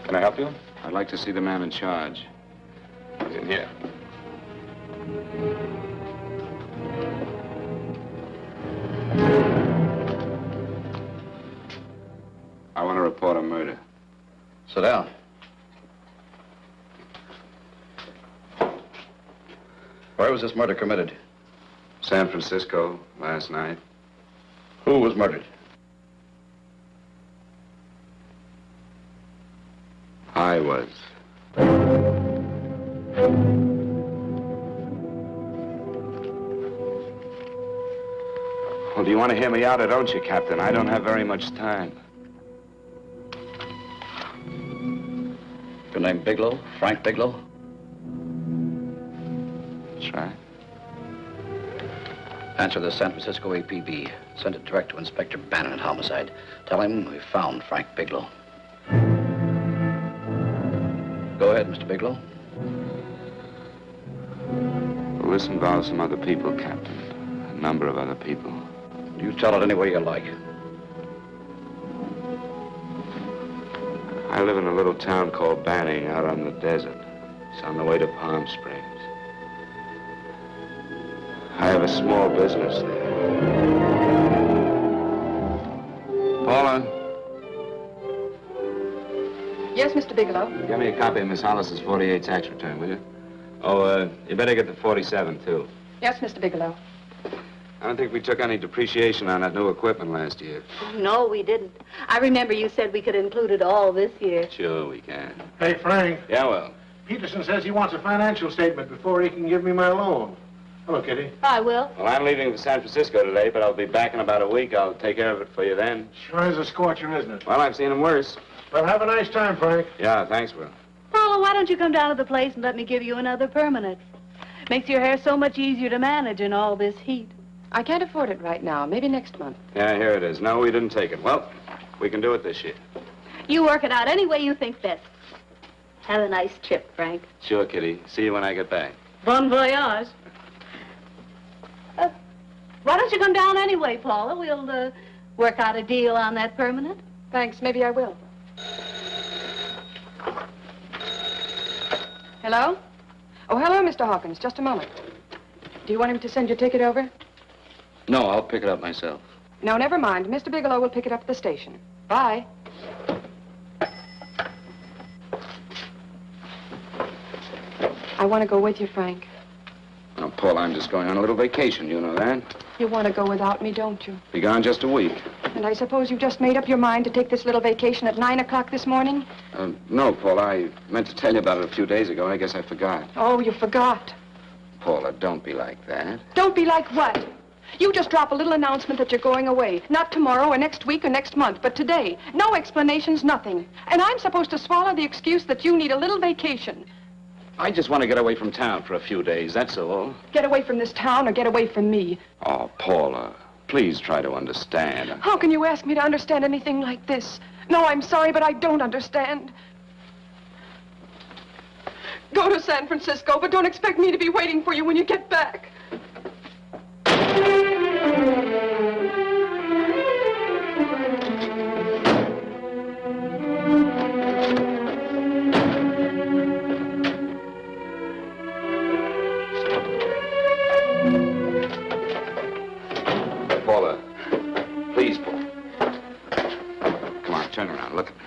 Can I help you? I'd like to see the man in charge. He's in here. I want to report a murder. Sit down. Where was this murder committed? San Francisco, last night. Who was murdered? I was. Well, do you want to hear me out or don't you, Captain? I don't have very much time. Your name Bigelow? Frank Bigelow? That's right. Answer the San Francisco APB. Send it direct to Inspector Bannon at Homicide. Tell him we found Frank Bigelow. Go ahead, Mr. Bigelow. Well, this involves some other people, Captain. A number of other people. You tell it any way you like. I live in a little town called Banning out on the desert. It's on the way to Palm Springs. I have a small business there. Paula? Yes, Mr. Bigelow. Give me a copy of Miss Hollis's 48 tax return, will you? Oh, you better get the 47, too. Yes, Mr. Bigelow. I don't think we took any depreciation on that new equipment last year. Oh, no, we didn't. I remember you said we could include it all this year. Sure we can. Hey, Frank. Yeah, well. Peterson says he wants a financial statement before he can give me my loan. Hello, Kitty. I will. Well, I'm leaving for San Francisco today, but I'll be back in about a week. I'll take care of it for you then. Sure is a scorcher, isn't it? Well, I've seen him worse. Well, have a nice time, Frank. Yeah, thanks, Will. Paula, why don't you come down to the place and let me give you another permanent? Makes your hair so much easier to manage in all this heat. I can't afford it right now. Maybe next month. Yeah, here it is. No, we didn't take it. Well, we can do it this year. You work it out any way you think best. Have a nice trip, Frank. Sure, Kitty. See you when I get back. Bon voyage. Why don't you come down anyway, Paula? We'll work out a deal on that permanent. Thanks. Maybe I will. Hello? Oh, hello, Mr. Hawkins. Just a moment. Do you want him to send your ticket over? No, I'll pick it up myself. No, never mind. Mr. Bigelow will pick it up at the station. Bye. I want to go with you, Frank. Now, Paul, I'm just going on a little vacation. You know that? You want to go without me, don't you? Be gone just a week. And I suppose you just made up your mind to take this little vacation at 9 o'clock this morning? No, Paul, I meant to tell you about it a few days ago. I guess I forgot. Oh, you forgot. Paula, don't be like that. Don't be like what? You just drop a little announcement that you're going away. Not tomorrow or next week or next month, but today. No explanations, nothing. And I'm supposed to swallow the excuse that you need a little vacation. I just want to get away from town for a few days, that's all. Get away from this town or get away from me. Oh, Paula, please try to understand. How can you ask me to understand anything like this? No, I'm sorry, but I don't understand. Go to San Francisco, but don't expect me to be waiting for you when you get back. Paula, please, Paula. Come on, turn around, look at me.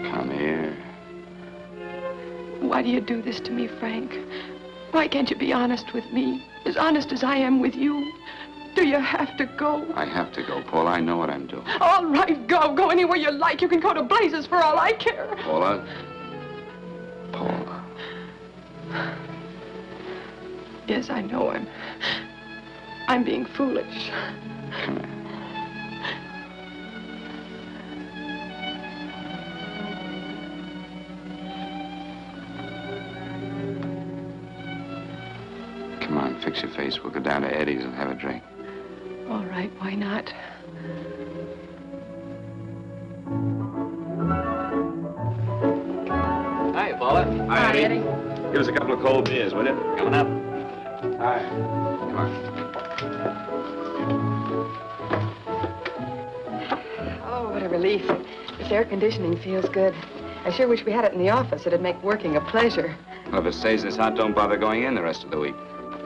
Come here. Why do you do this to me, Frank? Why can't you be honest with me? As honest as I am with you? Do you have to go? I have to go, Paula. I know what I'm doing. All right, go. Go anywhere you like. You can go to blazes for all I care. Paula? Paula. Yes, I know I'm being foolish. Come here. Come on, fix your face. We'll go down to Eddie's and have a drink. All right, why not? Hi, Paula. Hi, Eddie. Give us a couple of cold beers, will you? Coming up. Hi. Come on. relief. This air conditioning feels good. I sure wish we had it in the office. It'd make working a pleasure. Well, if it stays this hot, don't bother going in the rest of the week.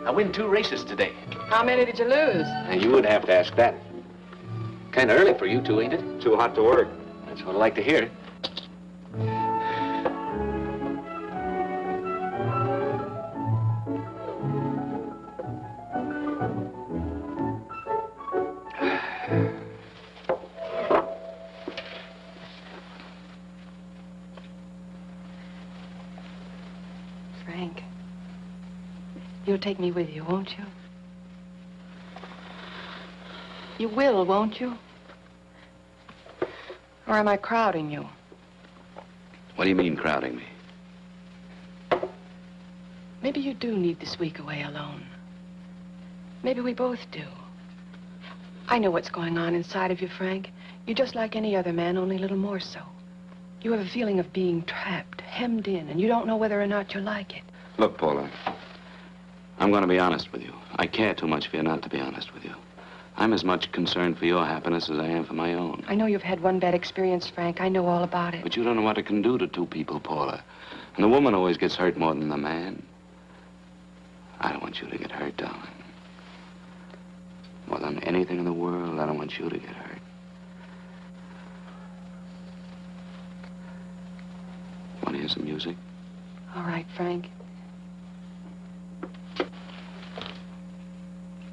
I win 2 races today. How many did you lose? And you would have to ask that. Kind of early for you two, ain't it? Too hot to work. That's what I like to hear. Frank, you'll take me with you, won't you? You will, won't you? Or am I crowding you? What do you mean, crowding me? Maybe you do need this week away alone. Maybe we both do. I know what's going on inside of you, Frank. You're just like any other man, only a little more so. You have a feeling of being trapped, hemmed in, and you don't know whether or not you like it. Look, Paula, I'm going to be honest with you. I care too much for you not to be honest with you. I'm as much concerned for your happiness as I am for my own. I know you've had one bad experience, Frank. I know all about it. But you don't know what it can do to 2 people, Paula. And the woman always gets hurt more than the man. I don't want you to get hurt, darling. More than anything in the world, I don't want you to get hurt. Want to hear some music? All right, Frank.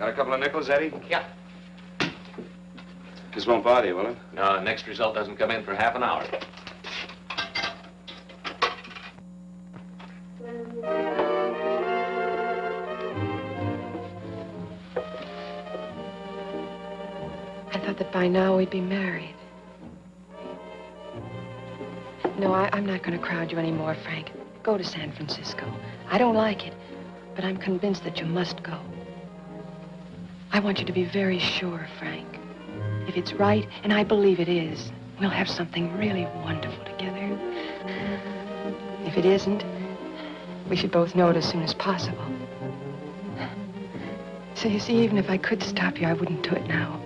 Got a couple of nickels, Eddie? Yeah. This won't bother you, will it? No, next result doesn't come in for half an hour. I thought that by now we'd be married. No, I'm not going to crowd you anymore, Frank. Go to San Francisco. I don't like it, but I'm convinced that you must go. I want you to be very sure, Frank. If it's right, and I believe it is, we'll have something really wonderful together. If it isn't, we should both know it as soon as possible. So you see, even if I could stop you, I wouldn't do it now.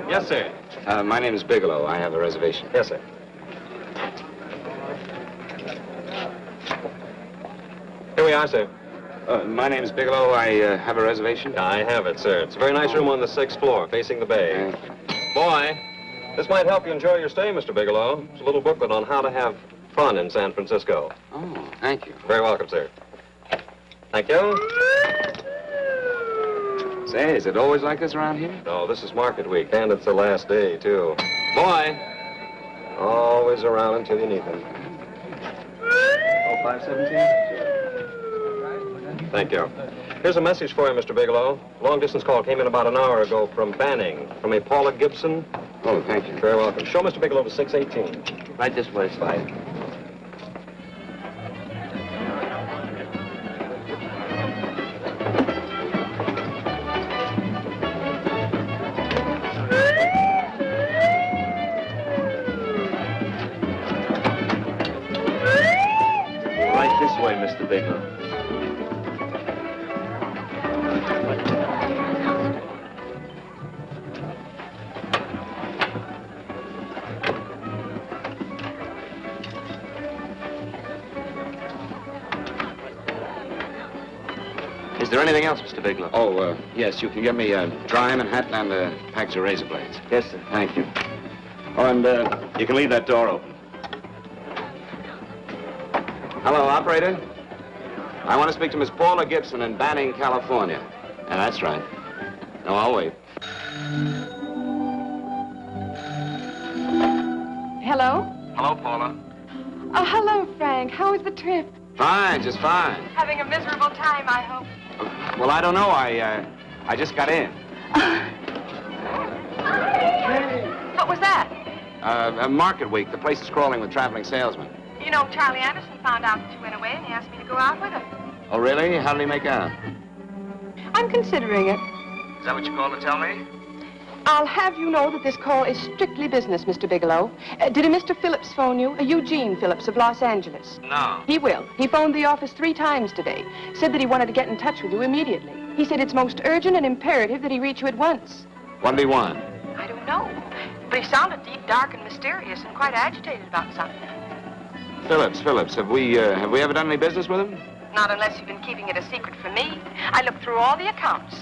Yes, sir. My name is Bigelow. I have a reservation. Yes, sir. Here we are, sir. My name is Bigelow. I have a reservation. I have it, sir. It's a very nice room on the 6th floor, facing the bay. Thank you. Boy, this might help you enjoy your stay, Mr. Bigelow. It's a little booklet on how to have fun in San Francisco. Oh, thank you. Very welcome, sir. Thank you. Say, is it always like this around here? No, this is market week, and it's the last day, too. Boy, always around until you need them. Oh, 517? Thank you. Here's a message for you, Mr. Bigelow. Long-distance call came in about an hour ago from Banning, from a Paula Gibson. Oh, thank you. Very welcome. Show Mr. Bigelow to 618. Right this way, Slide. Right this way, Mr. Bigelow. Is there anything else, Mr. Bigelow? Oh, yes, you can get me a dry Manhattan and a package of razor blades. Yes, sir. Thank you. Oh, and you can leave that door open. Hello, operator. I want to speak to Miss Paula Gibson in Banning, California. Yeah, that's right. No, I'll wait. Hello? Hello, Paula. Oh, hello, Frank. How was the trip? Fine, just fine. Having a miserable time, I hope. Well, I don't know. I just got in. What was that? Market week. The place is crawling with traveling salesmen. You know, Charlie Anderson found out that you went away, and he asked me to go out with him. Oh, really? How did he make out? I'm considering it. Is that what you called to tell me? I'll have you know that this call is strictly business, Mr. Bigelow. Did a Mr. Phillips phone you? Eugene Phillips of Los Angeles. No. He will. He phoned the office 3 times today. Said that he wanted to get in touch with you immediately. He said it's most urgent and imperative that he reach you at once. What did he want? I don't know. But he sounded deep, dark, and mysterious and quite agitated about something. Phillips. Have we ever done any business with him? Not unless you've been keeping it a secret from me. I looked through all the accounts.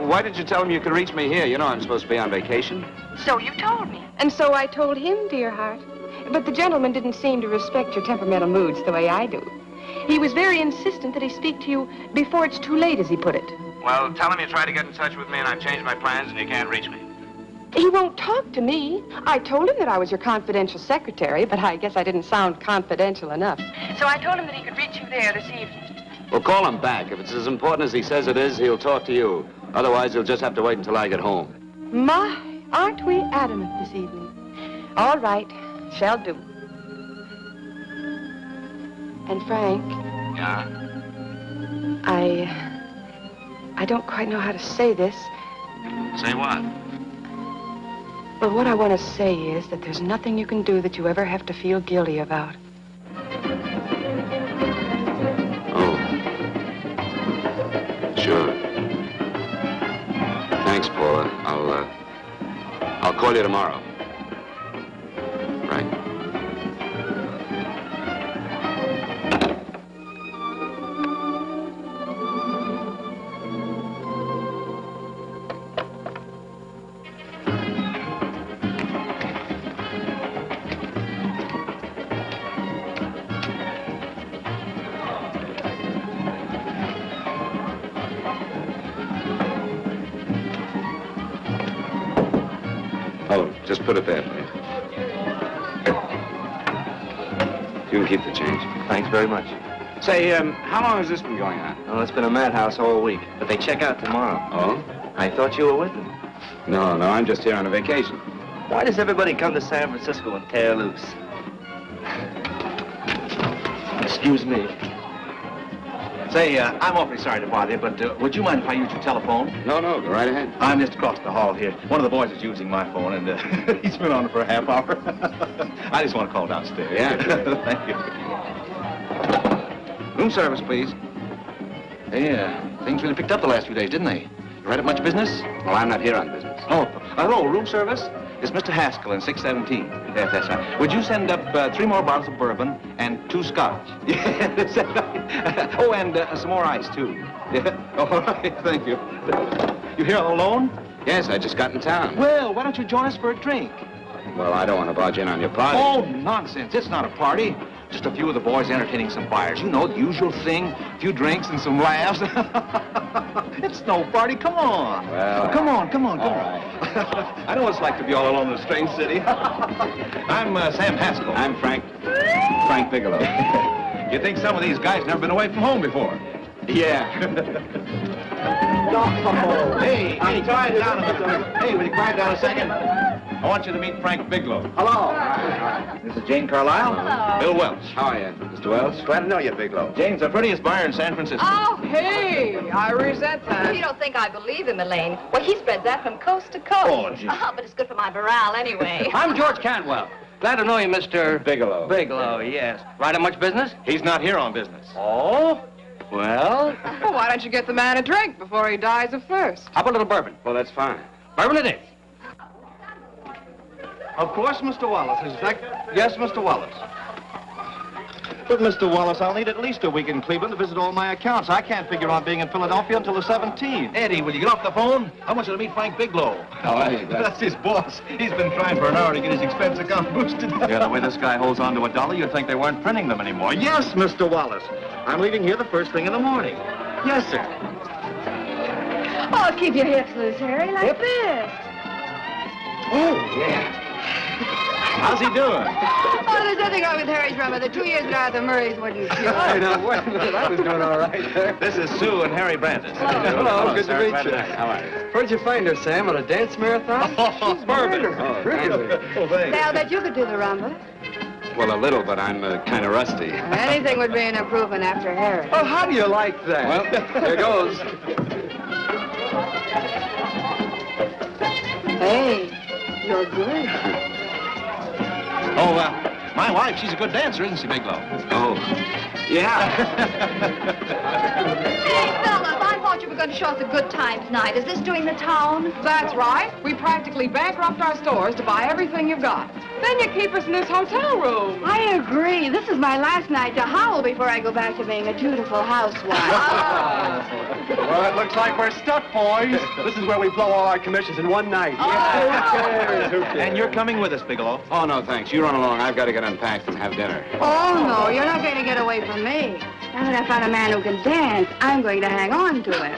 Why did you tell him you could reach me here? You know I'm supposed to be on vacation. So you told me. And so I told him, dear heart. But the gentleman didn't seem to respect your temperamental moods the way I do. He was very insistent that he speak to you before it's too late, as he put it. Well, tell him you tried to get in touch with me and I've changed my plans and you can't reach me. He won't talk to me. I told him that I was your confidential secretary, but I guess I didn't sound confidential enough. So I told him that he could reach you there this evening. Well, call him back. If it's as important as he says it is, he'll talk to you. Otherwise, he'll just have to wait until I get home. My, aren't we adamant this evening? All right, shall do. And Frank, Yeah? I don't quite know how to say this. Say what? Well, what I want to say is that there's nothing you can do that you ever have to feel guilty about. Oh. Sure. Thanks, Paula. I'll call you tomorrow. Right. Oh, just put it there, please. You can keep the change. Thanks very much. Say, how long has this been going on? Well, it's been a madhouse all week, but they check out tomorrow. Oh? I thought you were with them. No, I'm just here on a vacation. Why does everybody come to San Francisco and tear loose? Excuse me. Say, I'm awfully sorry to bother you, but would you mind if I use your telephone? No, go right ahead. I'm just across the hall here. One of the boys is using my phone, and he's been on it for a half hour. I just want to call downstairs. Yeah. Thank you. Room service, please. Hey, things really picked up the last few days, didn't they? You right at much business? Well, I'm not here on business. Oh, hello, room service? It's Mr. Haskell in 617. Yes, that's right. Would you send up 3 more bottles of bourbon and 2 scotch? Yes, that's right. Oh, and some more ice, too. Yeah. All right, thank you. You here all alone? Yes, I just got in town. Well, why don't you join us for a drink? Well, I don't want to barge in on your party. Oh, nonsense. It's not a party. Just a few of the boys entertaining some buyers. You know, the usual thing. A few drinks and some laughs. It's no party. Come on. Well, come on. All right. I know what it's like to be all alone in a strange city. I'm Sam Haskell. I'm Frank Bigelow. You think some of these guys never been away from home before? Yeah. Hey, quiet down a minute. Hey, will you quiet down a second? I want you to meet Frank Bigelow. Hello. This is Jane Carlisle. Hello. Bill Welch. How are you, Mr. Wells? Glad to know you, Bigelow. Jane's the prettiest buyer in San Francisco. Oh, hey, I resent that. You don't think I believe him, Elaine. Well, he spreads that from coast to coast. Oh, gee. But it's good for my morale anyway. I'm George Cantwell. Glad to know you, Mr. Bigelow. Bigelow, yes. Right at much business? He's not here on business. Oh? Well, Well, why don't you get the man a drink before he dies of thirst? how about a little bourbon? Well, that's fine. Bourbon it is. Of course, Mr. Wallace. Yes, Mr. Wallace. But, Mr. Wallace, I'll need at least a week in Cleveland to visit all my accounts. I can't figure on being in Philadelphia until the 17th. Eddie, will you get off the phone? I want you to meet Frank Bigelow. Oh, hey, That's his boss. He's been trying for an hour to get his expense account boosted. Yeah, the way this guy holds on to a dollar, you'd think they weren't printing them anymore. Yes, Mr. Wallace. I'm leaving here the first thing in the morning. Yes, sir. Oh, keep your hips loose, Harry, like this. Oh, yeah. How's he doing? Oh, there's nothing wrong with Harry's rummer. The 2 years at Arthur Murray's wouldn't cure. I know. Wait a minute. I was doing all right there. This is Sue and Harry Brandis. Hello, good to meet you. How are you? Where'd you find her, Sam? At a dance marathon? Bourbon. Really? Oh, thanks. Say, I'll bet you could do the rumba. Well, a little, but I'm kind of rusty. Anything would be an improvement after Harry. Oh, how do you like that? Well, here goes. Hey, you're good. Oh, my wife, she's a good dancer, isn't she, Bigelow? Oh, yeah. Hey, fellas, I thought you were going to show us a good time tonight. Is this doing the town? That's right. We practically bankrupt our stores to buy everything you've got. Then you keep us in this hotel room. I agree. This is my last night to howl before I go back to being a dutiful housewife. Well, it looks like we're stuck, boys. This is where we blow all our commissions in one night. Oh. Who cares? And you're coming with us, Bigelow. Oh, no, thanks. You run along. I've got to get unpacked and have dinner. Oh, no, you're not going to get away from me. Now that I found a man who can dance, I'm going to hang on to him.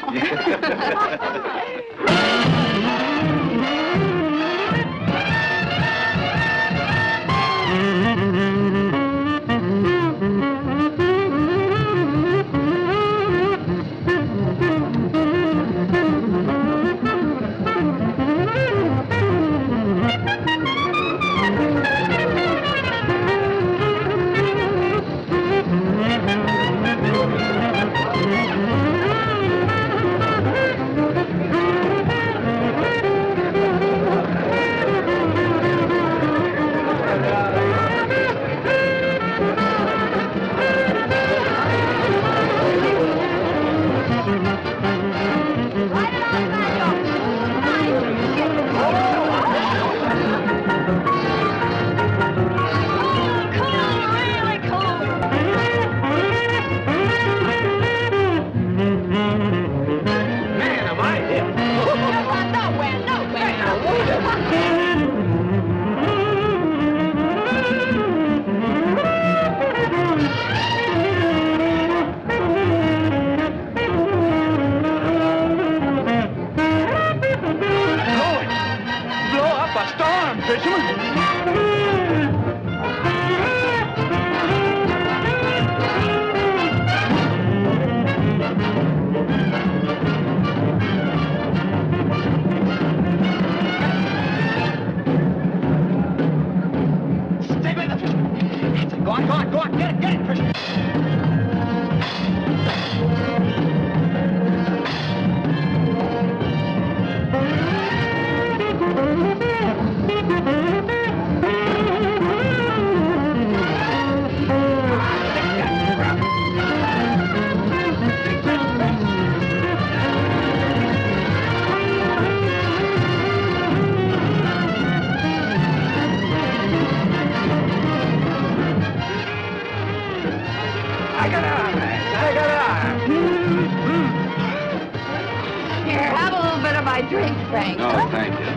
Drink, Frank. No, thank you.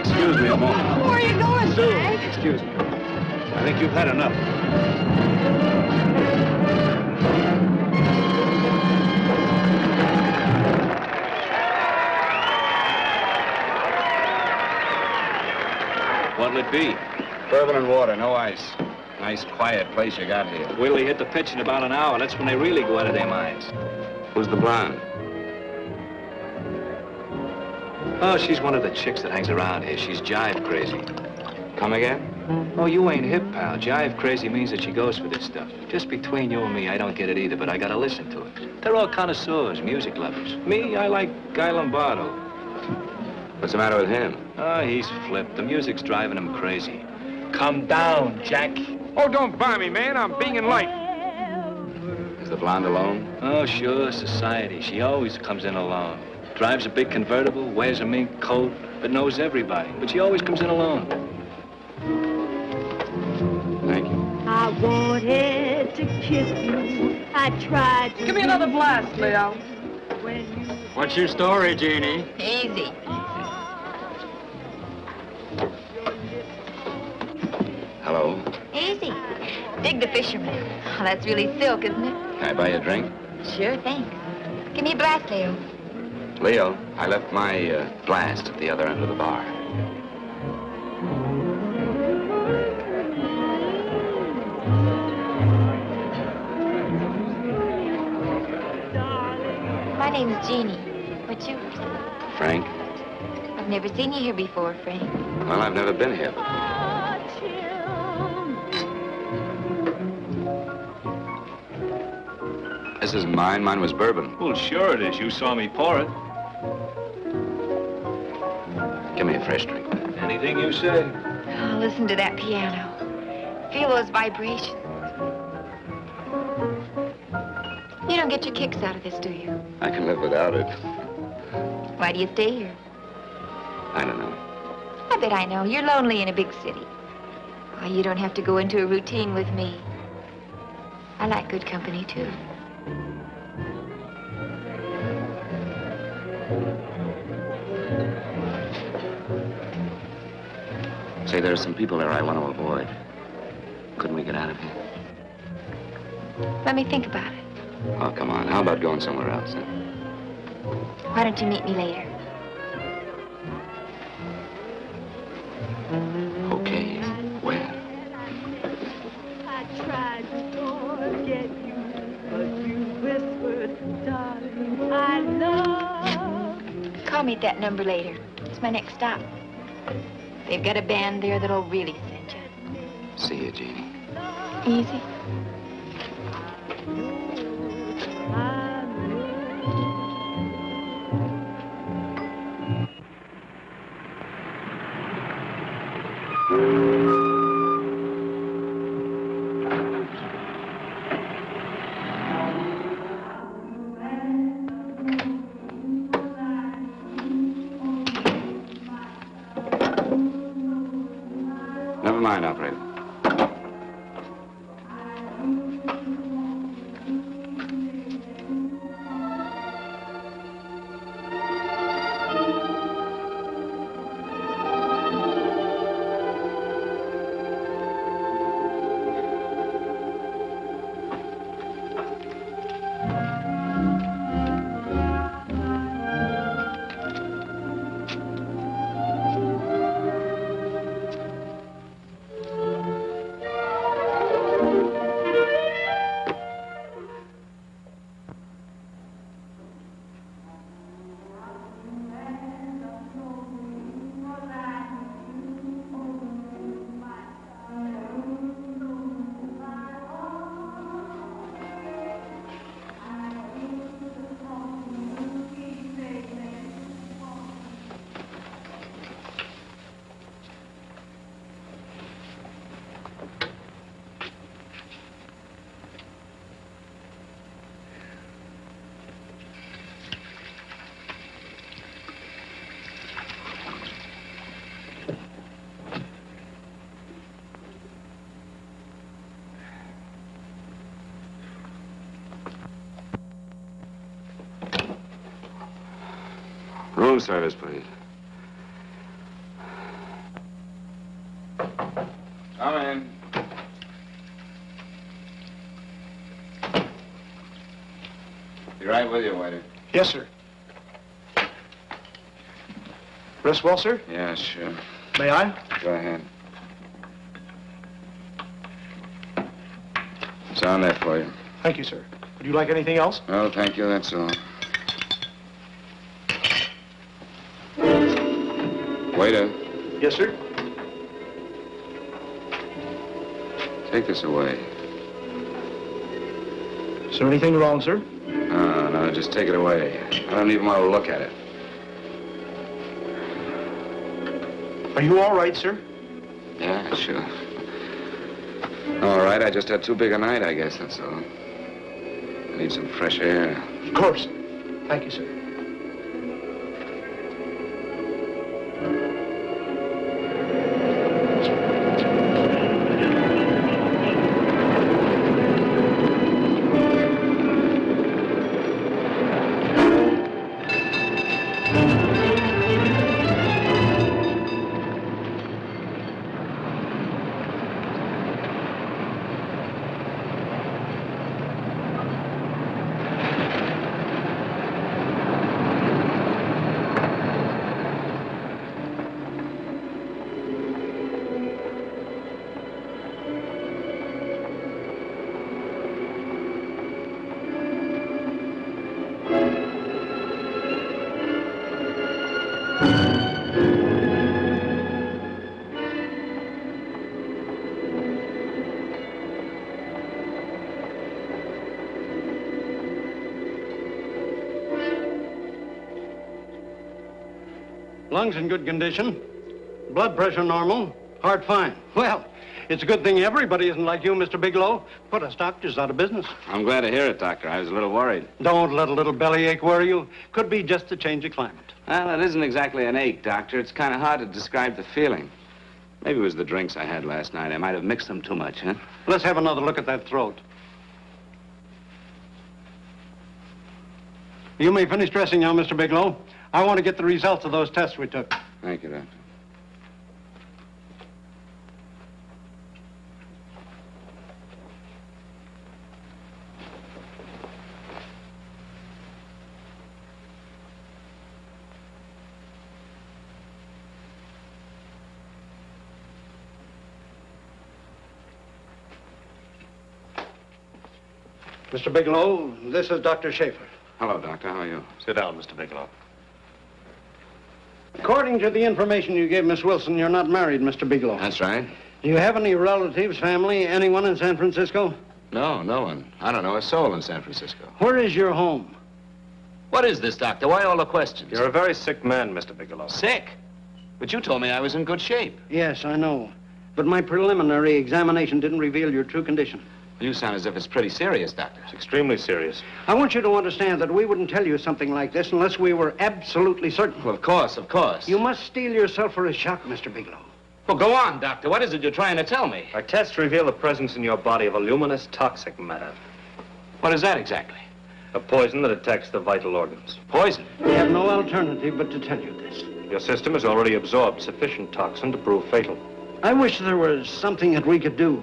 Excuse me a moment. Where are you going, Frank? Excuse me. I think you've had enough. What'll it be? Bourbon and water, no ice. Nice, quiet place you got here. Wait till you hit the pitch in about an hour. That's when they really go out of their minds. Who's the blonde? Oh, she's one of the chicks that hangs around here. She's jive crazy. Come again? Oh, you ain't hip, pal. Jive crazy means that she goes for this stuff. Just between you and me, I don't get it either, but I gotta listen to it. They're all connoisseurs, music lovers. Me, I like Guy Lombardo. What's the matter with him? Oh, he's flipped. The music's driving him crazy. Come down, Jack. Oh, don't buy me, man. I'm being light. Is the blonde alone? Oh, sure, society. She always comes in alone. Drives a big convertible, wears a mink coat, but knows everybody. But she always comes in alone. Thank you. I wanted to kiss you. I tried to... Give me another blast, Leo. What's your story, Jeannie? Easy. Hello. Easy. Dig the fisherman. Oh, that's really silk, isn't it? Can I buy you a drink? Sure, thanks. Give me a blast, Leo. Leo, I left my blast at the other end of the bar. My name's Jeannie. What's yours? Frank? I've never seen you here before, Frank. Well, I've never been here. This isn't mine. Mine was bourbon. Well, sure it is. You saw me pour it. Give me a fresh drink. Anything you say. Oh, listen to that piano. Feel those vibrations. You don't get your kicks out of this, do you? I can live without it. Why do you stay here? I don't know. I bet I know. You're lonely in a big city. Oh, you don't have to go into a routine with me. I like good company, too. Say, there are some people there I want to avoid. Couldn't we get out of here? Let me think about it. Oh, come on. How about going somewhere else, huh? Why don't you meet me later? Okay. Where? I tried to forget you, but you whispered, darling, I love you. Call me at that number later. It's my next stop. They've got a band there that'll really send you. See you, Jeannie. Easy. Never mind, operator. Room service, please. Come in. Be right with you, waiter. Yes, sir. Rest well, sir? Yeah, sure. May I? Go ahead. It's on there for you. Thank you, sir. Would you like anything else? No, thank you, that's all. Waiter, Yes, sir. take this away. Is there anything wrong, sir? No, just take it away. I don't even want to look at it. Are you all right, sir? Yeah, sure. All right, I just had too big a night, I guess, that's all. I need some fresh air. Of course. Thank you, sir. Lungs in good condition. Blood pressure normal. Heart fine. Well, it's a good thing everybody isn't like you, Mr. Bigelow. Put us doctors out of business. I'm glad to hear it, Doctor. I was a little worried. Don't let a little bellyache worry you. Could be just a change of climate. Well, it isn't exactly an ache, Doctor. It's kind of hard to describe the feeling. Maybe it was the drinks I had last night. I might have mixed them too much, huh? Let's have another look at that throat. You may finish dressing now, Mr. Bigelow. I want to get the results of those tests we took. Thank you, Doctor. Mr. Bigelow, this is Dr. Schaefer. Hello, Doctor. How are you? Sit down, Mr. Bigelow. According to the information you gave Miss Wilson, you're not married, Mr. Bigelow. That's right. Do you have any relatives, family, anyone in San Francisco? No, no one. I don't know a soul in San Francisco. Where is your home? What is this, Doctor? Why all the questions? You're a very sick man, Mr. Bigelow. Sick? But you told me I was in good shape. Yes, I know. But my preliminary examination didn't reveal your true condition. You sound as if it's pretty serious, Doctor. It's extremely serious. I want you to understand that we wouldn't tell you something like this unless we were absolutely certain. Well, of course, of course. You must steel yourself for a shock, Mr. Bigelow. Well, go on, Doctor. What is it you're trying to tell me? Our tests reveal the presence in your body of a luminous toxic matter. What is that exactly? A poison that attacks the vital organs. Poison? We have no alternative but to tell you this. Your system has already absorbed sufficient toxin to prove fatal. I wish there was something that we could do.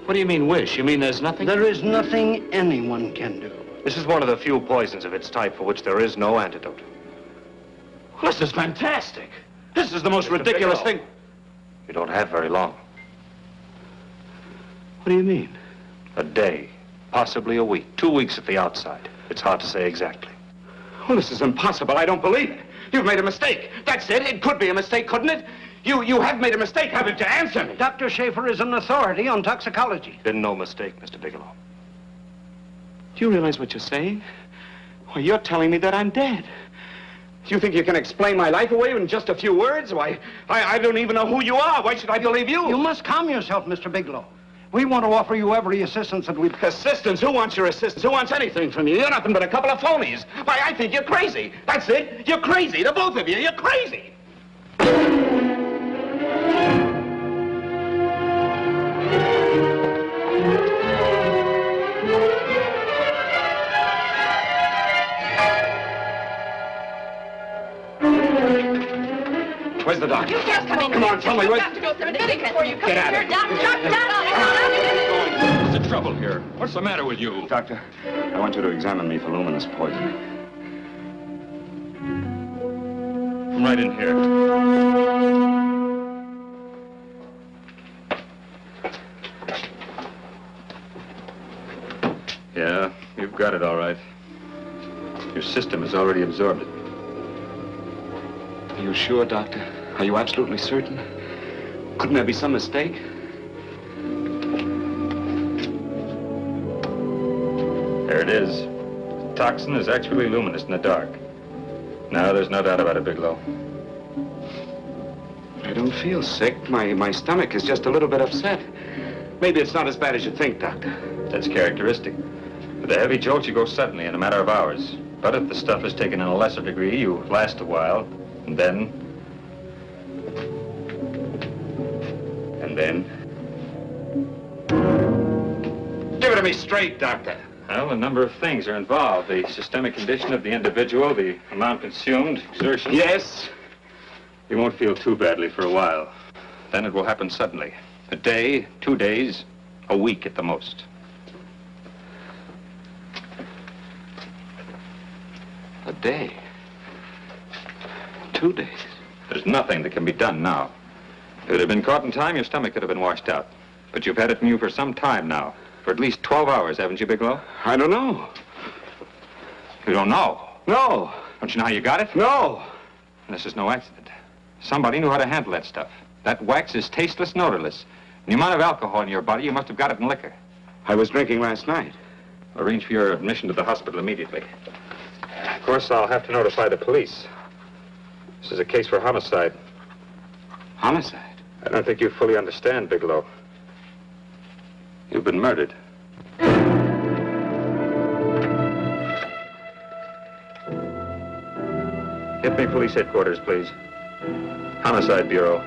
What do you mean, wish? You mean there's nothing? There is nothing anyone can do. This is one of the few poisons of its type for which there is no antidote. Well, this is fantastic. This is the most ridiculous thing. You don't have very long. What do you mean? A day, possibly a week, 2 weeks at the outside. It's hard to say exactly. Well, this is impossible. I don't believe it. You've made a mistake. That's it. It could be a mistake, couldn't it? You have made a mistake, haven't you? Answer me. Dr. Schaefer is an authority on toxicology. Been no mistake, Mr. Bigelow. Do you realize what you're saying? Why, you're telling me that I'm dead. You think you can explain my life away in just a few words? Why, I don't even know who you are. Why should I believe you? You must calm yourself, Mr. Bigelow. We want to offer you every assistance that we... Assistance? Who wants your assistance? Who wants anything from you? You're nothing but a couple of phonies. Why, I think you're crazy. That's it. You're crazy. The both of you. You're crazy. Where's the doctor? You just come in. Come on, tell me You've what... got to go to the medic before you come Get in out here. of Doctor, here. doctor, What's the trouble here? What's the matter with you? Doctor, I want you to examine me for luminous poison. Come right in here. Yeah, you've got it all right. Your system has already absorbed it. Are you sure, Doctor? Are you absolutely certain? Couldn't there be some mistake? There it is. The toxin is actually luminous in the dark. Now, there's no doubt about it, Bigelow. I don't feel sick. My stomach is just a little bit upset. Maybe it's not as bad as you think, Doctor. That's characteristic. With a heavy jolt, you go suddenly in a matter of hours. But if the stuff is taken in a lesser degree, you last a while, and then... Give it to me straight, Doctor. Well, a number of things are involved. The systemic condition of the individual, the amount consumed, exertion. Yes? You won't feel too badly for a while. Then it will happen suddenly. A day, 2 days, a week at the most. A day? 2 days? There's nothing that can be done now. If it had been caught in time, your stomach could have been washed out. But you've had it in you for some time now. For at least 12 hours, haven't you, Bigelow? I don't know. You don't know? No. Don't you know how you got it? No. And this is no accident. Somebody knew how to handle that stuff. That wax is tasteless and odorless. And the amount of alcohol in your body, you must have got it in liquor. I was drinking last night. Arrange for your admission to the hospital immediately. Of course, I'll have to notify the police. This is a case for homicide. Homicide? I don't think you fully understand, Bigelow. You've been murdered. Get me police headquarters, please. Homicide Bureau.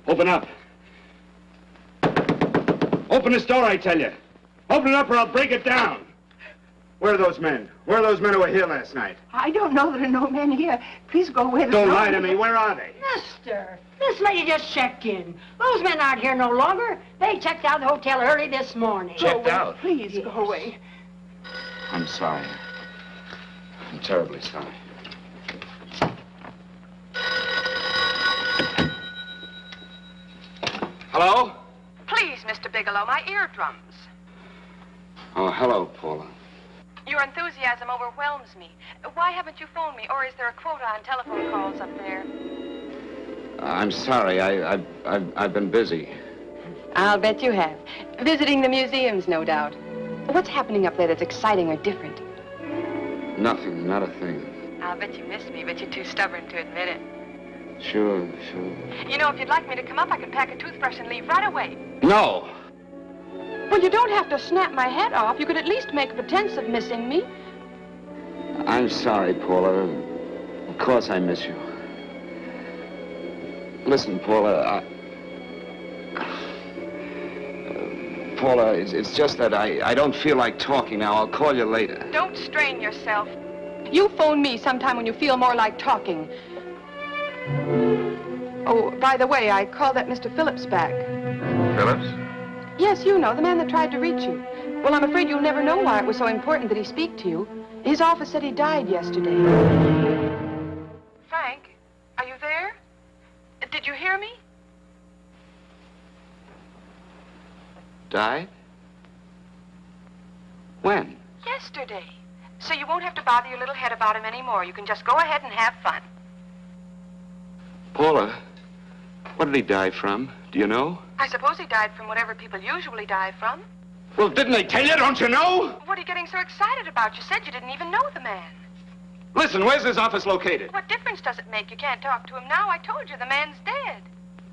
Open up. Open this door, I tell you. Open it up or I'll break it down. Where are those men? Where are those men who were here last night? I don't know. There are no men here. Please go away. Don't lie to me. Where are they? Mister, this lady just checked in. Those men aren't here no longer. They checked out of the hotel early this morning. Checked out? Please go away. I'm sorry. I'm terribly sorry. Hello? Please, Mr. Bigelow, my eardrums. Oh, hello, Paula. Your enthusiasm overwhelms me. Why haven't you phoned me, or is there a quota on telephone calls up there? I'm sorry. I've been busy. I'll bet you have. Visiting the museums, no doubt. What's happening up there that's exciting or different? Nothing, not a thing. I'll bet you miss me, but you're too stubborn to admit it. Sure. You know, if you'd like me to come up, I could pack a toothbrush and leave right away. No! Well, you don't have to snap my head off. You could at least make a pretense of missing me. I'm sorry, Paula. Of course I miss you. Listen, Paula, Paula, it's just that I don't feel like talking now. I'll call you later. Don't strain yourself. You phone me sometime when you feel more like talking. Oh, by the way, I called that Mr. Phillips back. Phillips? Yes, you know, the man that tried to reach you. Well, I'm afraid you'll never know why it was so important that he speak to you. His office said he died yesterday. Frank, are you there? Did you hear me? Died? When? Yesterday. So you won't have to bother your little head about him anymore. You can just go ahead and have fun. Paula, what did he die from? Do you know? I suppose he died from whatever people usually die from. Well, didn't they tell you? Don't you know? What are you getting so excited about? You said you didn't even know the man. Listen, where's his office located? What difference does it make? You can't talk to him now. I told you the man's dead.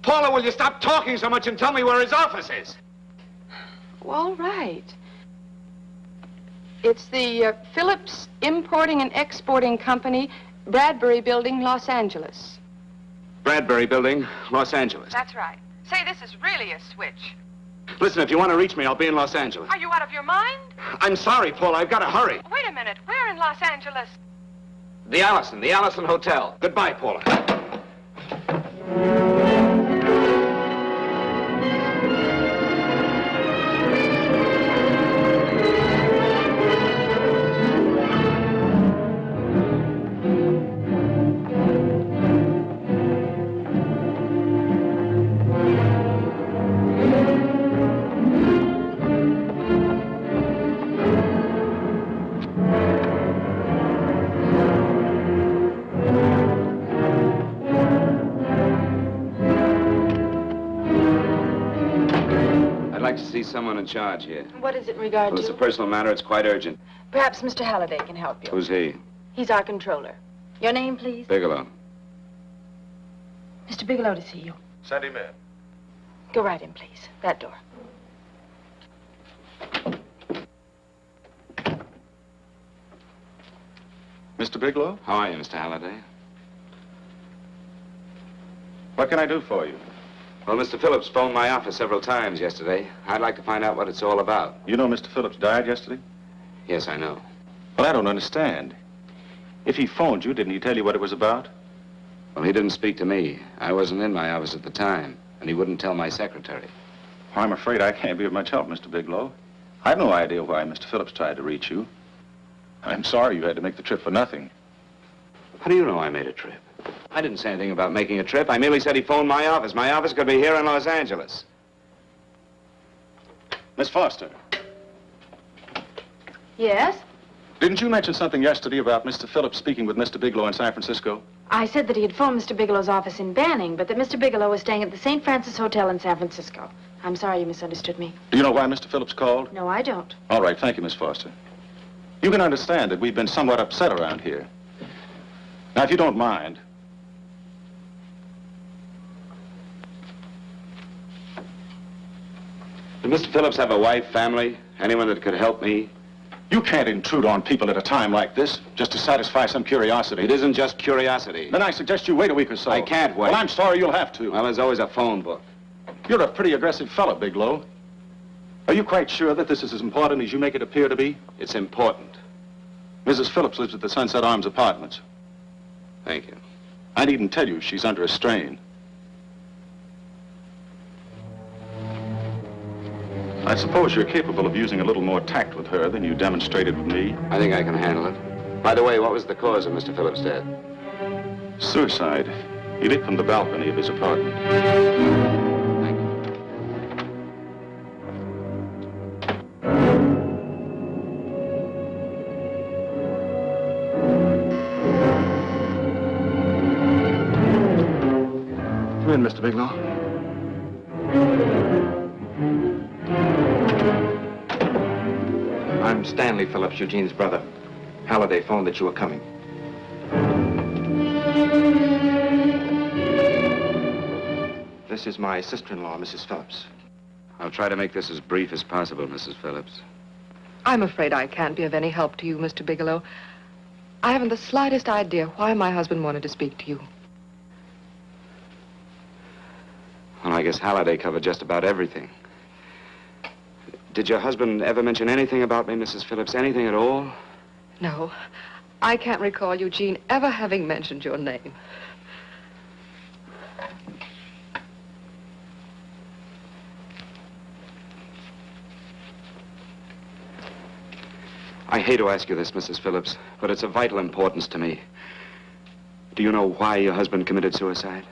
Paula, will you stop talking so much and tell me where his office is? All right. It's the Phillips Importing and Exporting Company, Bradbury Building, Los Angeles. Bradbury Building, Los Angeles. That's right. Say, this is really a switch. Listen, if you want to reach me, I'll be in Los Angeles. Are you out of your mind? I'm sorry, Paula. I've got to hurry. Wait a minute. Where in Los Angeles? The Allison Hotel. Goodbye, Paula. See someone in charge here. What is it in regard Well, to? it's a personal matter. It's quite urgent. Perhaps Mr. Halliday can help you. Who's he? He's our controller. Your name, please? Bigelow. Mr. Bigelow to see you. Send him in. Go right in, please. That door. Mr. Bigelow? How are you, Mr. Halliday? What can I do for you? Well, Mr. Phillips phoned my office several times yesterday. I'd like to find out what it's all about. You know Mr. Phillips died yesterday? Yes, I know. Well, I don't understand. If he phoned you, didn't he tell you what it was about? Well, he didn't speak to me. I wasn't in my office at the time, and he wouldn't tell my secretary. Well, I'm afraid I can't be of much help, Mr. Bigelow. I've no idea why Mr. Phillips tried to reach you. I'm sorry you had to make the trip for nothing. How do you know I made a trip? I didn't say anything about making a trip. I merely said he phoned my office. My office could be here in Los Angeles. Miss Foster, Yes? didn't you mention something yesterday about Mr. Phillips speaking with Mr. Bigelow in San Francisco? I said that he had phoned Mr. Bigelow's office in Banning, but that Mr. Bigelow was staying at the St. Francis Hotel in San Francisco. I'm sorry you misunderstood me. Do you know why Mr. Phillips called? No, I don't. All right, thank you, Miss Foster. You can understand that we've been somewhat upset around here. Now, if you don't mind, Did Mr. Phillips have a wife, family, anyone that could help me? you can't intrude on people at a time like this just to satisfy some curiosity. It isn't just curiosity. Then I suggest you wait a week or so. I can't wait. Well, I'm sorry you'll have to. Well, there's always a phone book. You're a pretty aggressive fellow, Bigelow. Are you quite sure that this is as important as you make it appear to be? It's important. Mrs. Phillips lives at the Sunset Arms Apartments. Thank you. I needn't tell you she's under a strain. I suppose you're capable of using a little more tact with her than you demonstrated with me. I think I can handle it. By the way, what was the cause of Mr. Phillips' death? Suicide. He leaped from the balcony of his apartment. Come in, Mr. Bigelow. I'm Stanley Phillips, Eugene's brother. Halliday phoned that you were coming. This is my sister-in-law, Mrs. Phillips. I'll try to make this as brief as possible, Mrs. Phillips. I'm afraid I can't be of any help to you, Mr. Bigelow. I haven't the slightest idea why my husband wanted to speak to you. Well, I guess Halliday covered just about everything. Did your husband ever mention anything about me, Mrs. Phillips? Anything at all? No, I can't recall Eugene ever having mentioned your name. I hate to ask you this, Mrs. Phillips, but it's of vital importance to me. Do you know why your husband committed suicide?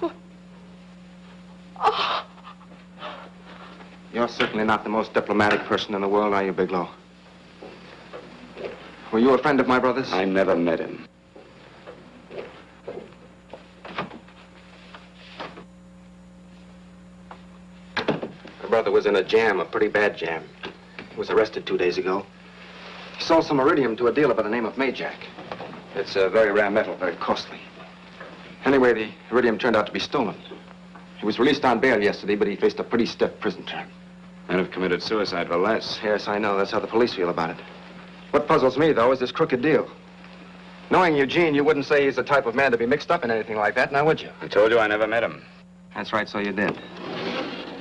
Oh. You're certainly not the most diplomatic person in the world, are you, Bigelow? Were you a friend of my brother's? I never met him. My brother was in a jam, a pretty bad jam. He was arrested 2 days ago. He sold some iridium to a dealer by the name of Majak. It's a very rare metal, very costly. Anyway, the iridium turned out to be stolen. He was released on bail yesterday, but he faced a pretty stiff prison term. Men have committed suicide for less. Yes, I know. That's how the police feel about it. What puzzles me, though, is this crooked deal. Knowing Eugene, you wouldn't say he's the type of man to be mixed up in anything like that, now would you? I told you I never met him. That's right, so you did.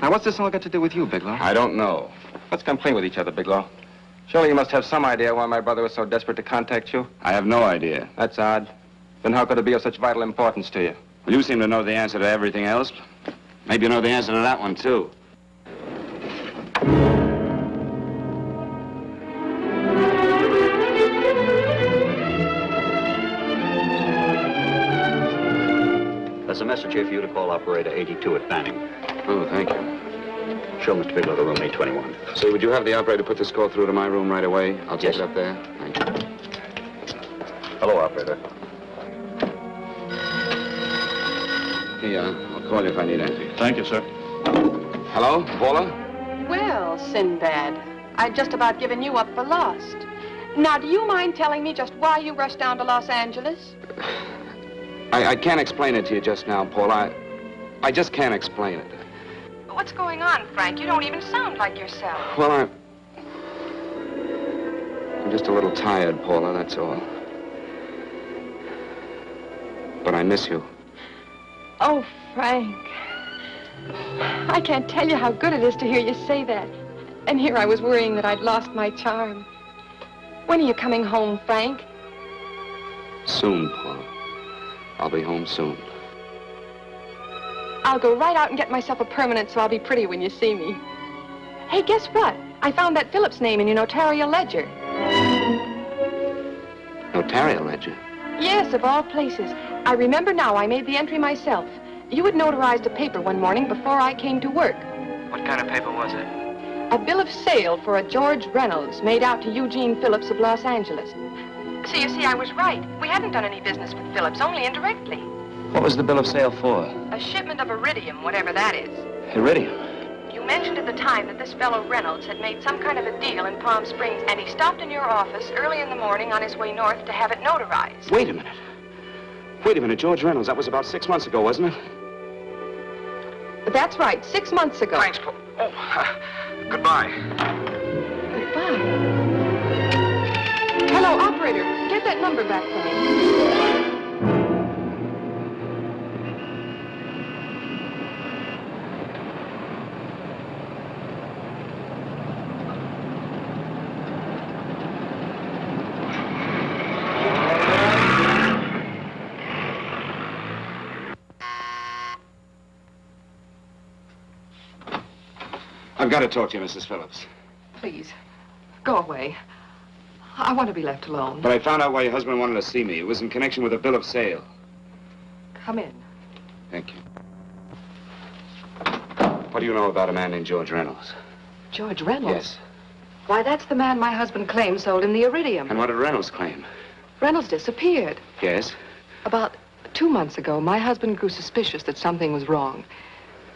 Now, what's this all got to do with you, Bigelow? I don't know. Let's come clean with each other, Bigelow. Surely you must have some idea why my brother was so desperate to contact you. I have no idea. That's odd. Then how could it be of such vital importance to you? Well, you seem to know the answer to everything else. Maybe you know the answer to that one, too. There's a message here for you to call operator 82 at Fanning. Oh, thank you. Show Mr. Bigelow to room 821. Say, would you have the operator put this call through to my room right away? I'll take Yes. it up there. Thank you. Hello, operator. Yeah, I'll call you if I need anything. Thank you, sir. Hello, Paula? Well, Sinbad, I'd just about given you up for lost. Now, do you mind telling me just why you rushed down to Los Angeles? I can't explain it to you just now, Paula. I just can't explain it. What's going on, Frank? You don't even sound like yourself. Well, I'm just a little tired, Paula, that's all. But I miss you. Oh, Frank. I can't tell you how good it is to hear you say that. And here I was worrying that I'd lost my charm. When are you coming home, Frank? Soon, Paula. I'll be home soon. I'll go right out and get myself a permanent so I'll be pretty when you see me. Hey, guess what? I found that Phillips name in your notarial ledger. Notarial ledger? Yes, of all places. I remember now I made the entry myself. You had notarized a paper one morning before I came to work. What kind of paper was it? A bill of sale for a George Reynolds made out to Eugene Phillips of Los Angeles. So you see, I was right. We hadn't done any business with Phillips, only indirectly. What was the bill of sale for? A shipment of iridium, whatever that is. Iridium. You mentioned at the time that this fellow Reynolds had made some kind of a deal in Palm Springs, and he stopped in your office early in the morning on his way north to have it notarized. Wait a minute. Wait a minute, George Reynolds. That was about 6 months ago, wasn't it? That's right, 6 months ago. Thanks, Paul. Oh, goodbye. Goodbye. Hello, operator. Get that number back for me. I've got to talk to you, Mrs. Phillips. Please, go away. I want to be left alone. But I found out why your husband wanted to see me. It was in connection with a bill of sale. Come in. Thank you. What do you know about a man named George Reynolds? George Reynolds? Yes. Why, that's the man my husband claimed sold him the iridium. And what did Reynolds claim? Reynolds disappeared. Yes? About 2 months ago, my husband grew suspicious that something was wrong.